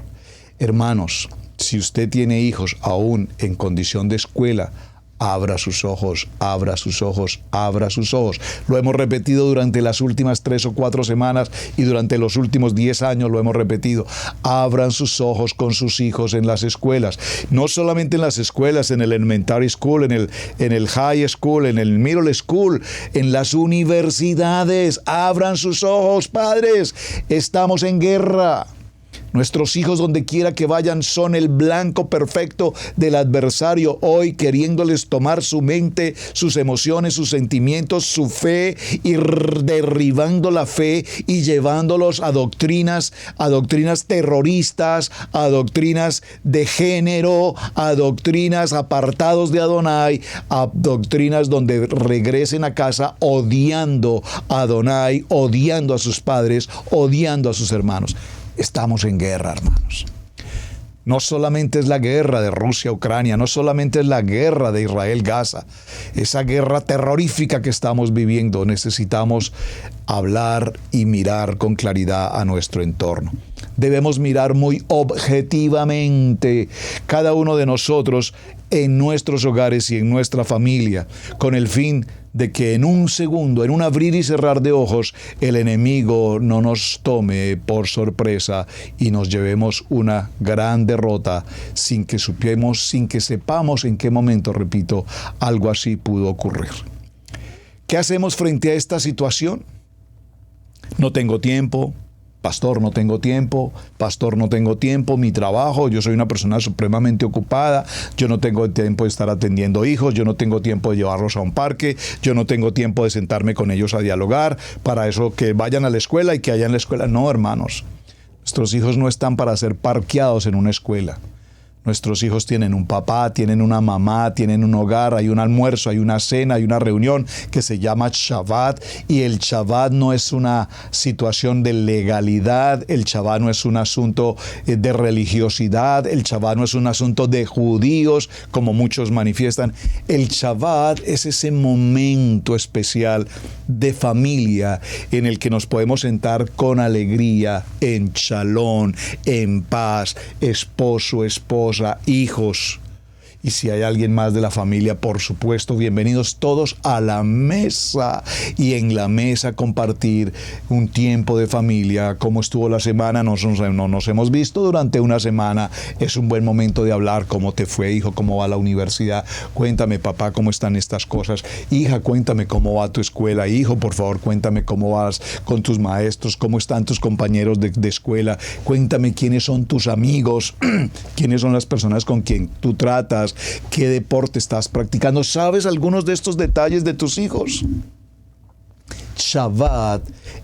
[SPEAKER 2] Hermanos, si usted tiene hijos aún en condición de escuela, abra sus ojos, abra sus ojos, abra sus ojos. Lo hemos repetido durante las últimas 3 o 4 semanas y durante los últimos 10 años lo hemos repetido. Abran sus ojos con sus hijos en las escuelas. No solamente en las escuelas, en el elementary school, en el high school, en el middle school, en las universidades. Abran sus ojos, padres. Estamos en guerra. Nuestros hijos, donde quiera que vayan, son el blanco perfecto del adversario hoy, queriéndoles tomar su mente, sus emociones, sus sentimientos, su fe, y derribando la fe y llevándolos a doctrinas terroristas, a doctrinas de género, a doctrinas apartados de Adonai, a doctrinas donde regresen a casa odiando a Adonai, odiando a sus padres, odiando a sus hermanos. Estamos en guerra, hermanos. No solamente es la guerra de Rusia-Ucrania, no solamente es la guerra de Israel-Gaza, esa guerra terrorífica que estamos viviendo. Necesitamos hablar y mirar con claridad a nuestro entorno. Debemos mirar muy objetivamente cada uno de nosotros en nuestros hogares y en nuestra familia, con el fin de que en un segundo, en un abrir y cerrar de ojos, el enemigo no nos tome por sorpresa y nos llevemos una gran derrota sin que sepamos en qué momento, repito, algo así pudo ocurrir. ¿Qué hacemos frente a esta situación? No tengo tiempo. Pastor, no tengo tiempo. Pastor, no tengo tiempo. Mi trabajo, yo soy una persona supremamente ocupada. Yo no tengo tiempo de estar atendiendo hijos. Yo no tengo tiempo de llevarlos a un parque. Yo no tengo tiempo de sentarme con ellos a dialogar. Para eso que vayan a la escuela y que haya en la escuela. No, hermanos. Nuestros hijos no están para ser parqueados en una escuela. Nuestros hijos tienen un papá, tienen una mamá, tienen un hogar, hay un almuerzo, hay una cena, hay una reunión que se llama Shabbat, y el Shabbat no es una situación de legalidad, el Shabbat no es un asunto de religiosidad, el Shabbat no es un asunto de judíos, como muchos manifiestan. El Shabbat es ese momento especial de familia en el que nos podemos sentar con alegría, en shalom, en paz, esposo, esposa, hijos, y si hay alguien más de la familia, por supuesto, bienvenidos todos a la mesa, y en la mesa compartir un tiempo de familia. ¿Cómo estuvo la semana? No nos hemos visto durante una semana. Es un buen momento de hablar. ¿Cómo te fue, hijo? ¿Cómo va la universidad? Cuéntame, papá, cómo están estas cosas. Hija, cuéntame cómo va tu escuela. Hijo, por favor, cuéntame cómo vas con tus maestros, cómo están tus compañeros de escuela. Cuéntame quiénes son tus amigos, quiénes son las personas con quien tú tratas, qué deporte estás practicando. ¿Sabes algunos de estos detalles de tus hijos? Shabbat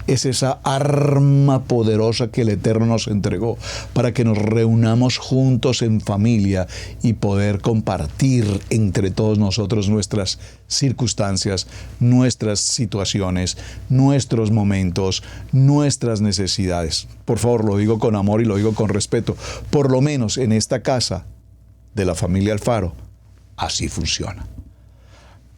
[SPEAKER 2] es esa arma poderosa que el Eterno nos entregó para que nos reunamos juntos en familia y poder compartir entre todos nosotros nuestras circunstancias, nuestras situaciones, nuestros momentos, nuestras necesidades. Por favor, lo digo con amor y lo digo con respeto. Por lo menos en esta casa de la familia Alfaro, así funciona.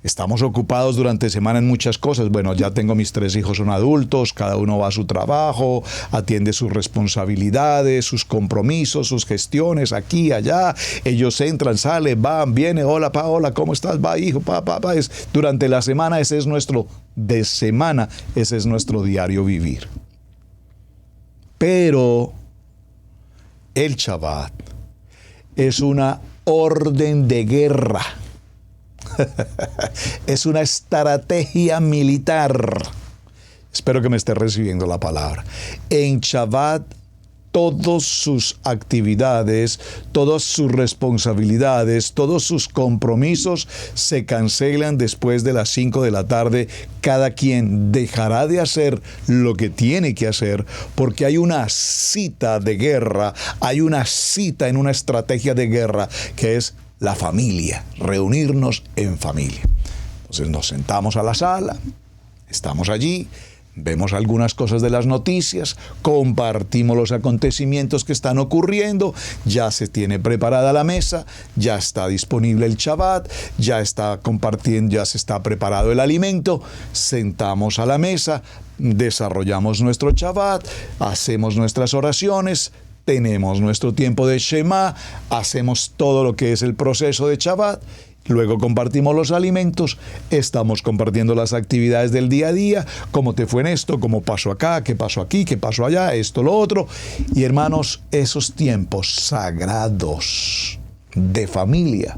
[SPEAKER 2] Estamos ocupados durante semana en muchas cosas. Bueno, ya tengo mis 3 hijos, son adultos, cada uno va a su trabajo, atiende sus responsabilidades, sus compromisos, sus gestiones, aquí, allá. Ellos entran, salen, van, vienen, hola, pa, hola, ¿cómo estás? Va, hijo, pa. Durante la semana, ese es nuestro diario vivir. Pero el Shabbat es una orden de guerra. Es una estrategia militar. Espero que me esté recibiendo la palabra. En Shabbat, todas sus actividades, todas sus responsabilidades, todos sus compromisos se cancelan después de las 5 de la tarde. Cada quien dejará de hacer lo que tiene que hacer porque hay una cita de guerra, hay una cita en una estrategia de guerra que es la familia, reunirnos en familia. Entonces nos sentamos a la sala, estamos allí, vemos algunas cosas de las noticias, compartimos los acontecimientos que están ocurriendo, ya se tiene preparada la mesa, ya está disponible el Shabbat, ya está compartiendo, ya se está preparado el alimento, sentamos a la mesa, desarrollamos nuestro Shabbat, hacemos nuestras oraciones, tenemos nuestro tiempo de Shema, hacemos todo lo que es el proceso de Shabbat, luego compartimos los alimentos, estamos compartiendo las actividades del día a día, cómo te fue en esto, cómo pasó acá, qué pasó aquí, qué pasó allá, esto, lo otro. Y hermanos, esos tiempos sagrados de familia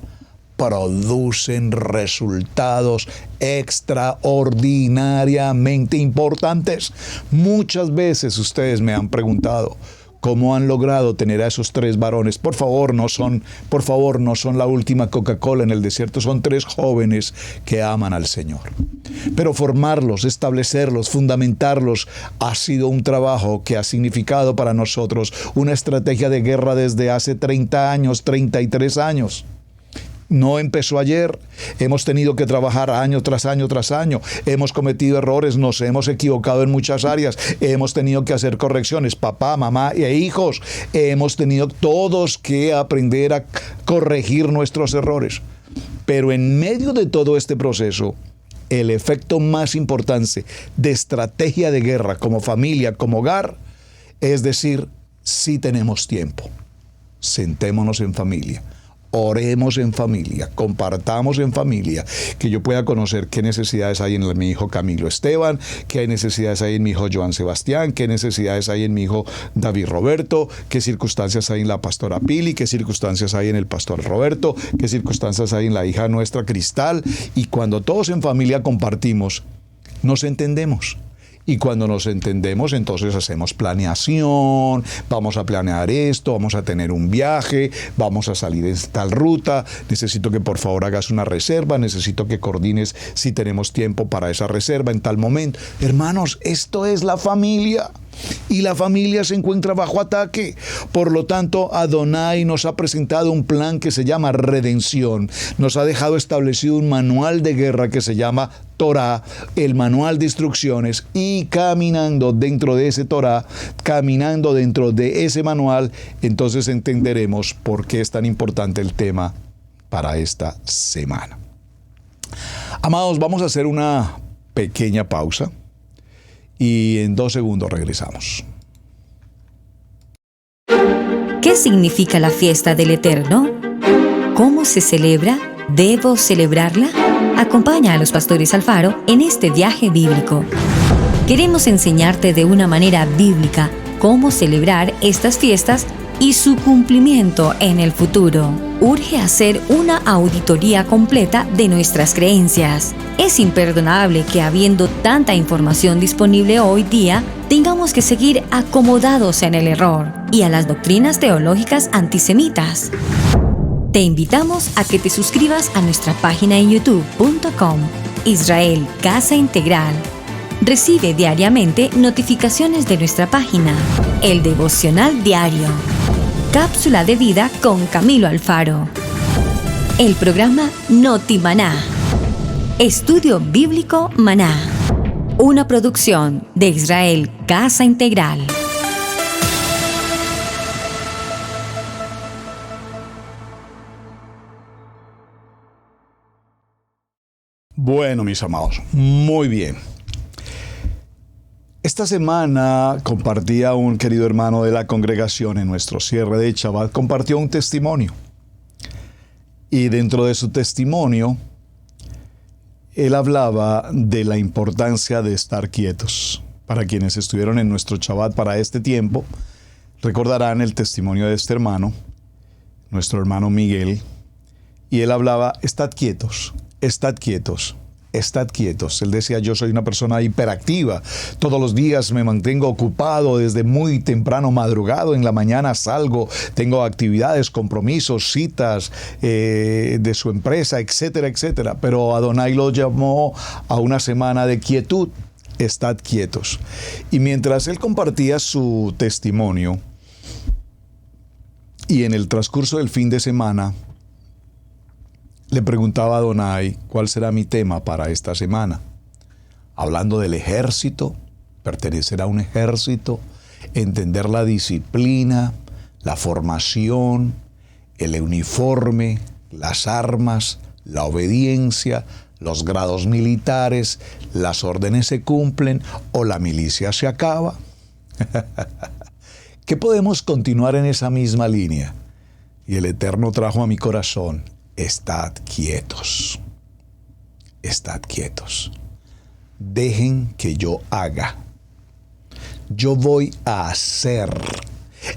[SPEAKER 2] producen resultados extraordinariamente importantes. Muchas veces ustedes me han preguntado, ¿cómo han logrado tener a esos 3 varones? Por favor, no son la última Coca-Cola en el desierto, son 3 jóvenes que aman al Señor. Pero formarlos, establecerlos, fundamentarlos, ha sido un trabajo que ha significado para nosotros una estrategia de guerra desde hace 30 años, 33 años. no empezó ayer. Hemos tenido que trabajar año tras año tras año. Hemos cometido errores, nos hemos equivocado en muchas áreas. Hemos tenido que hacer correcciones, papá, mamá e hijos. Hemos tenido todos que aprender a corregir nuestros errores. Pero en medio de todo este proceso, el efecto más importante de estrategia de guerra como familia, como hogar, es decir, si tenemos tiempo, sentémonos en familia. Oremos en familia, compartamos en familia, que yo pueda conocer qué necesidades hay en mi hijo Camilo Esteban, qué necesidades hay en mi hijo Joan Sebastián, qué necesidades hay en mi hijo David Roberto, qué circunstancias hay en la pastora Pili, qué circunstancias hay en el pastor Roberto, qué circunstancias hay en la hija nuestra Cristal. Y cuando todos en familia compartimos, nos entendemos. Y cuando nos entendemos, entonces hacemos planeación, vamos a planear esto, vamos a tener un viaje, vamos a salir en tal ruta, necesito que por favor hagas una reserva, necesito que coordines si tenemos tiempo para esa reserva en tal momento. Hermanos, esto es la familia. Y la familia se encuentra bajo ataque. Por lo tanto, Adonai nos ha presentado un plan que se llama redención. Nos ha dejado establecido un manual de guerra que se llama Torah, el manual de instrucciones. Y caminando dentro de ese Torah, caminando dentro de ese manual, entonces entenderemos por qué es tan importante el tema para esta semana. Amados, vamos a hacer una pequeña pausa. Y en 2 segundos regresamos.
[SPEAKER 1] ¿Qué significa la fiesta del Eterno? ¿Cómo se celebra? ¿Debo celebrarla? Acompaña a los pastores Alfaro en este viaje bíblico. Queremos enseñarte de una manera bíblica cómo celebrar estas fiestas y su cumplimiento en el futuro. Urge hacer una auditoría completa de nuestras creencias. Es imperdonable que, habiendo tanta información disponible hoy día, tengamos que seguir acomodados en el error y a las doctrinas teológicas antisemitas. Te invitamos a que te suscribas a nuestra página en youtube.com, Israel Casa Integral. Recibe diariamente notificaciones de nuestra página, el devocional diario, Cápsula de vida con Camilo Alfaro, el programa Noti Maná, Estudio Bíblico Maná, una producción de Israel Casa Integral.
[SPEAKER 2] Bueno, mis amados, muy bien. Esta semana compartía un querido hermano de la congregación en nuestro cierre de Shabbat, compartió un testimonio. Y dentro de su testimonio, él hablaba de la importancia de estar quietos. Para quienes estuvieron en nuestro Shabbat para este tiempo, recordarán el testimonio de este hermano, nuestro hermano Miguel, y él hablaba, estad quietos, estad quietos. Estad quietos. Él decía, yo soy una persona hiperactiva. Todos los días me mantengo ocupado desde muy temprano madrugado. En la mañana salgo, tengo actividades, compromisos, citas de su empresa, etcétera, etcétera. Pero Adonai lo llamó a una semana de quietud. Estad quietos. Y mientras él compartía su testimonio, y en el transcurso del fin de semana, le preguntaba a Adonai cuál será mi tema para esta semana. Hablando del ejército, pertenecer a un ejército, entender la disciplina, la formación, el uniforme, las armas, la obediencia, los grados militares, las órdenes se cumplen o la milicia se acaba. ¿Qué podemos continuar en esa misma línea? Y el Eterno trajo a mi corazón, estad quietos, estad quietos. Dejen que yo haga. Yo voy a hacer.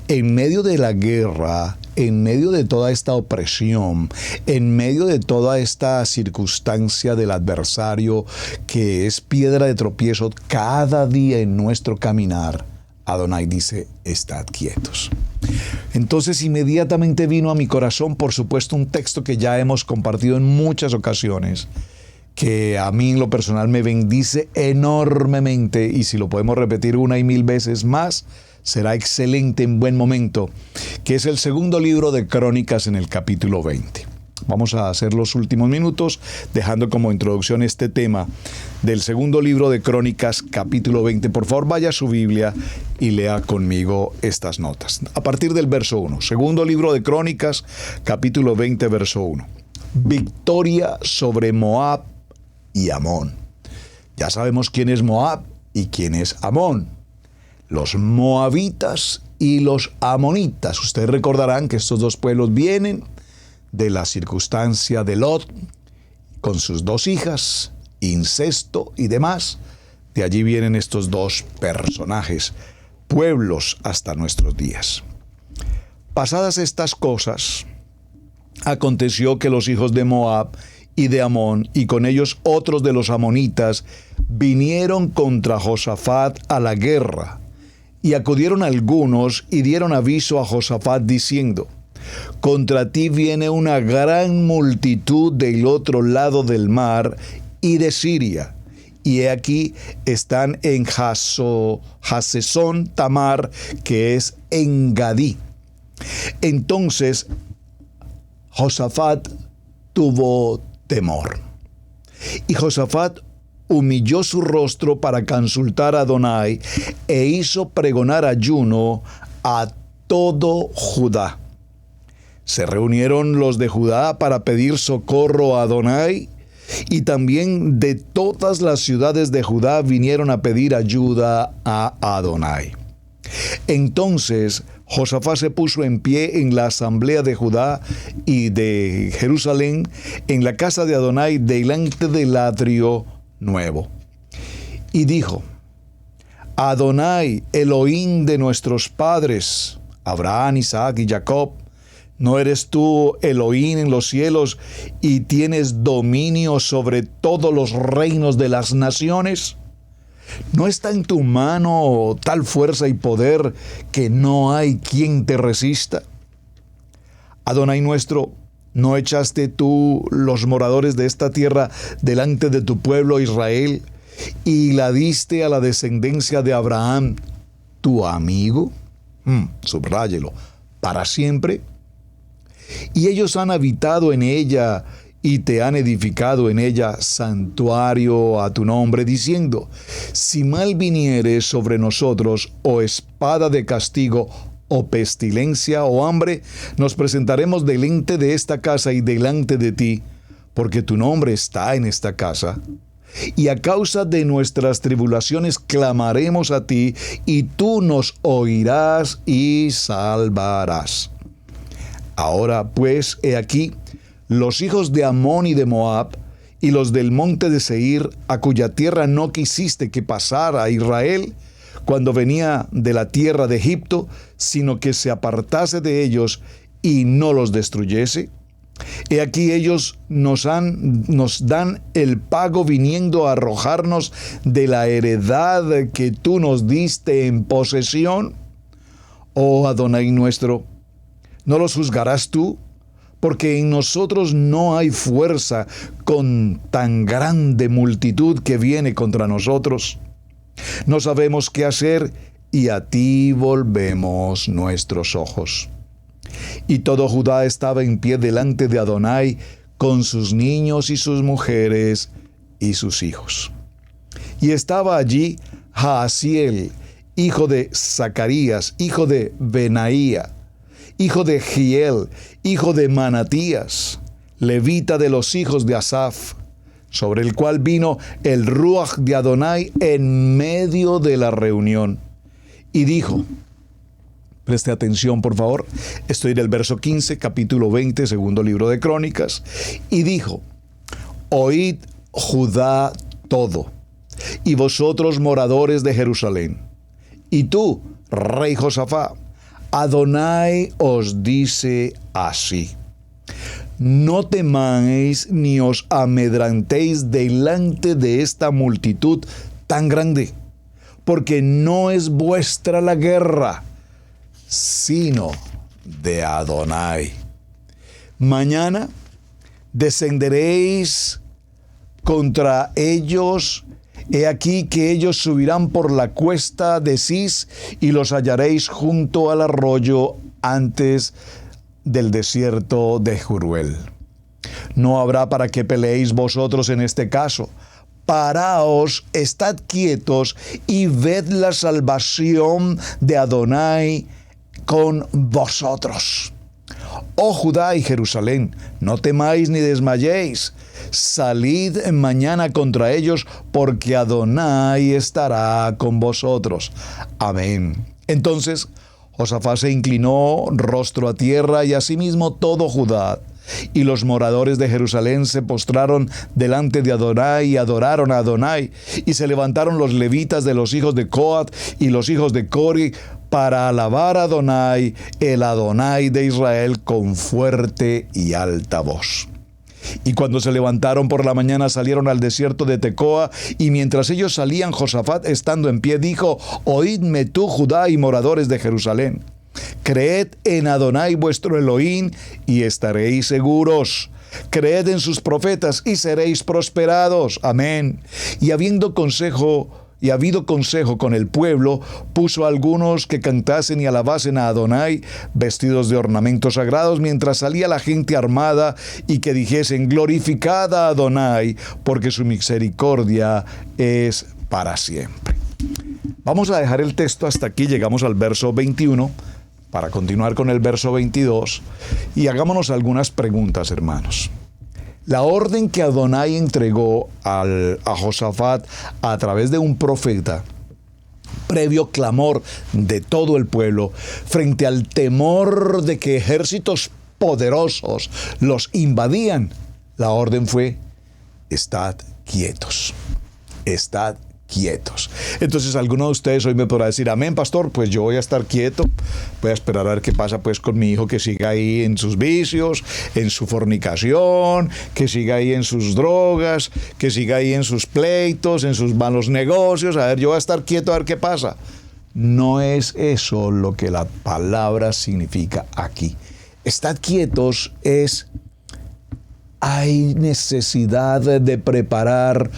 [SPEAKER 2] En medio de la guerra, en medio de toda esta opresión, en medio de toda esta circunstancia del adversario que es piedra de tropiezo cada día en nuestro caminar, Adonai dice, estad quietos. Entonces inmediatamente vino a mi corazón, por supuesto, un texto que ya hemos compartido en muchas ocasiones, que a mí en lo personal me bendice enormemente, y si lo podemos repetir una y mil veces más, será excelente en buen momento, que es el segundo libro de Crónicas en el capítulo 20. Vamos a hacer los últimos minutos, dejando como introducción este tema del segundo libro de Crónicas, capítulo 20. Por favor, vaya a su Biblia y lea conmigo estas notas. A partir del verso 1. Segundo libro de Crónicas, capítulo 20, verso 1. Victoria sobre Moab y Amón. Ya sabemos quién es Moab y quién es Amón. Los moabitas y los amonitas. Ustedes recordarán que estos dos pueblos vienen de la circunstancia de Lot con sus dos hijas, incesto y demás. De allí vienen estos dos personajes, pueblos hasta nuestros días. Pasadas estas cosas, aconteció que los hijos de Moab y de Amón, y con ellos otros de los amonitas, vinieron contra Josafat a la guerra. Y acudieron algunos y dieron aviso a Josafat diciendo: contra ti viene una gran multitud del otro lado del mar y de Siria. Y he aquí están en Hasesón Tamar, que es en Gadí. Entonces Josafat tuvo temor. Y Josafat humilló su rostro para consultar a Adonai e hizo pregonar ayuno a todo Judá. Se reunieron los de Judá para pedir socorro a Adonai, y también de todas las ciudades de Judá vinieron a pedir ayuda a Adonai. Entonces Josafat se puso en pie en la asamblea de Judá y de Jerusalén, en la casa de Adonai, delante del atrio nuevo. Y dijo: Adonai, Elohim de nuestros padres, Abraham, Isaac y Jacob, ¿no eres tú Elohim en los cielos y tienes dominio sobre todos los reinos de las naciones? ¿No está en tu mano tal fuerza y poder que no hay quien te resista? Adonai nuestro, ¿no echaste tú los moradores de esta tierra delante de tu pueblo Israel y la diste a la descendencia de Abraham, tu amigo? Subráyelo, para siempre. Y ellos han habitado en ella y te han edificado en ella santuario a tu nombre, diciendo: si mal viniere sobre nosotros, o espada de castigo, o pestilencia, o hambre, nos presentaremos delante de esta casa y delante de ti, porque tu nombre está en esta casa. Y a causa de nuestras tribulaciones clamaremos a ti, y tú nos oirás y salvarás. Ahora pues, he aquí, los hijos de Amón y de Moab, y los del monte de Seir, a cuya tierra no quisiste que pasara a Israel cuando venía de la tierra de Egipto, sino que se apartase de ellos y no los destruyese. He aquí ellos nos dan el pago viniendo a arrojarnos de la heredad que tú nos diste en posesión. Oh Adonai nuestro, ¿no los juzgarás tú? Porque en nosotros no hay fuerza con tan grande multitud que viene contra nosotros. No sabemos qué hacer y a ti volvemos nuestros ojos. Y todo Judá estaba en pie delante de Adonai con sus niños y sus mujeres y sus hijos. Y estaba allí Jaasiel, hijo de Zacarías, hijo de Benaía, hijo de Giel, hijo de Manatías, levita de los hijos de Asaf, sobre el cual vino el Ruach de Adonai en medio de la reunión. Y dijo, preste atención por favor, estoy en el verso 15, capítulo 20, segundo libro de Crónicas, y dijo, oíd Judá todo, y vosotros moradores de Jerusalén, y tú, rey Josafat, Adonai os dice así: no temáis ni os amedrantéis delante de esta multitud tan grande, porque no es vuestra la guerra, sino de Adonai. Mañana descenderéis contra ellos. He aquí que ellos subirán por la cuesta de Cis y los hallaréis junto al arroyo antes del desierto de Jeruel. No habrá para qué peleéis vosotros en este caso. Paraos, estad quietos y ved la salvación de Adonai con vosotros. Oh Judá y Jerusalén, no temáis ni desmayéis. Salid mañana contra ellos, porque Adonai estará con vosotros. Amén. Entonces Josafat se inclinó rostro a tierra, y asimismo todo Judá. Y los moradores de Jerusalén se postraron delante de Adonai y adoraron a Adonai. Y se levantaron los levitas de los hijos de Coat y los hijos de Cori para alabar a Adonai, el Adonai de Israel, con fuerte y alta voz. Y cuando se levantaron por la mañana, salieron al desierto de Tecoa, y mientras ellos salían, Josafat, estando en pie, dijo: Oídme tú, Judá y moradores de Jerusalén. Creed en Adonai vuestro Elohim y estaréis seguros. Creed en sus profetas y seréis prosperados. Amén. Y habido consejo con el pueblo, puso a algunos que cantasen y alabasen a Adonai, vestidos de ornamentos sagrados, mientras salía la gente armada, y que dijesen: glorificad a Adonai, porque su misericordia es para siempre. Vamos a dejar el texto hasta aquí, llegamos al verso 21, para continuar con el verso 22, y hagámonos algunas preguntas, hermanos. La orden que Adonai entregó a Josafat a través de un profeta, previo clamor de todo el pueblo, frente al temor de que ejércitos poderosos los invadían, la orden fue: estad quietos, estad quietos. Entonces alguno de ustedes hoy me podrá decir: amén, pastor, pues yo voy a estar quieto, voy a esperar a ver qué pasa pues con mi hijo, que siga ahí en sus vicios, en su fornicación, que siga ahí en sus drogas, que siga ahí en sus pleitos, en sus malos negocios. A ver, yo voy a estar quieto a ver qué pasa. No es eso lo que la palabra significa aquí. Estad quietos es: hay necesidad de preparar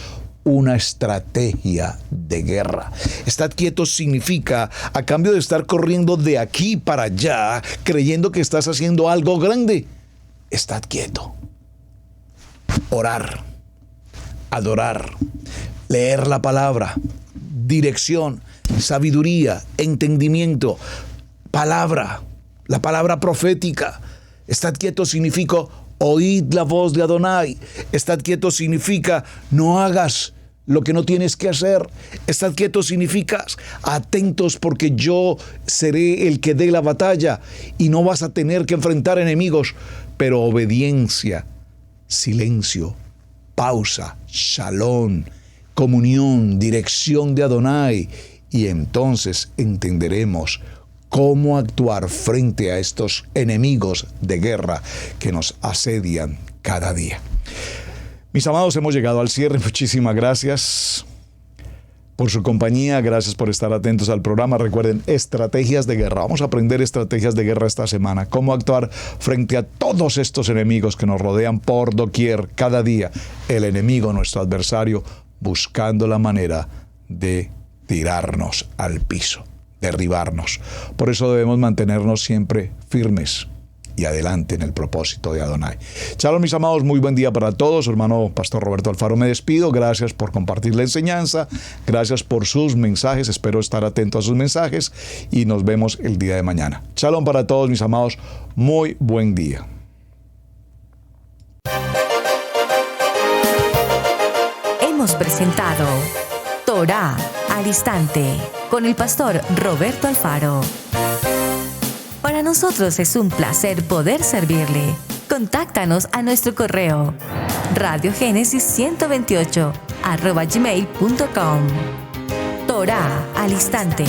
[SPEAKER 2] una estrategia de guerra. Estad quietos significa, a cambio de estar corriendo de aquí para allá, creyendo que estás haciendo algo grande, estad quieto. Orar, adorar, leer la palabra, dirección, sabiduría, entendimiento, palabra, la palabra profética. Estad quieto significa: oíd la voz de Adonai. Estad quieto significa: no hagas lo que no tienes que hacer. Estad quieto significa: atentos, porque yo seré el que dé la batalla y no vas a tener que enfrentar enemigos. Pero obediencia, silencio, pausa, shalom, comunión, dirección de Adonai. Y entonces entenderemos cómo actuar frente a estos enemigos de guerra que nos asedian cada día. Mis amados, hemos llegado al cierre. Muchísimas gracias por su compañía. Gracias por estar atentos al programa. Recuerden, estrategias de guerra. Vamos a aprender estrategias de guerra esta semana. Cómo actuar frente a todos estos enemigos que nos rodean por doquier, cada día. El enemigo, nuestro adversario, buscando la manera de tirarnos al piso, derribarnos. Por eso debemos mantenernos siempre firmes y adelante en el propósito de Adonai. Shalom, mis amados, muy buen día para todos. Hermano Pastor Roberto Alfaro, me despido. Gracias por compartir la enseñanza. Gracias por sus mensajes. Espero estar atento a sus mensajes y nos vemos el día de mañana. Shalom para todos, mis amados. Muy buen día.
[SPEAKER 1] Hemos presentado Torá al Instante con el pastor Roberto Alfaro. Para nosotros es un placer poder servirle. Contáctanos a nuestro correo radiogenesis128@gmail.com. Torá al Instante.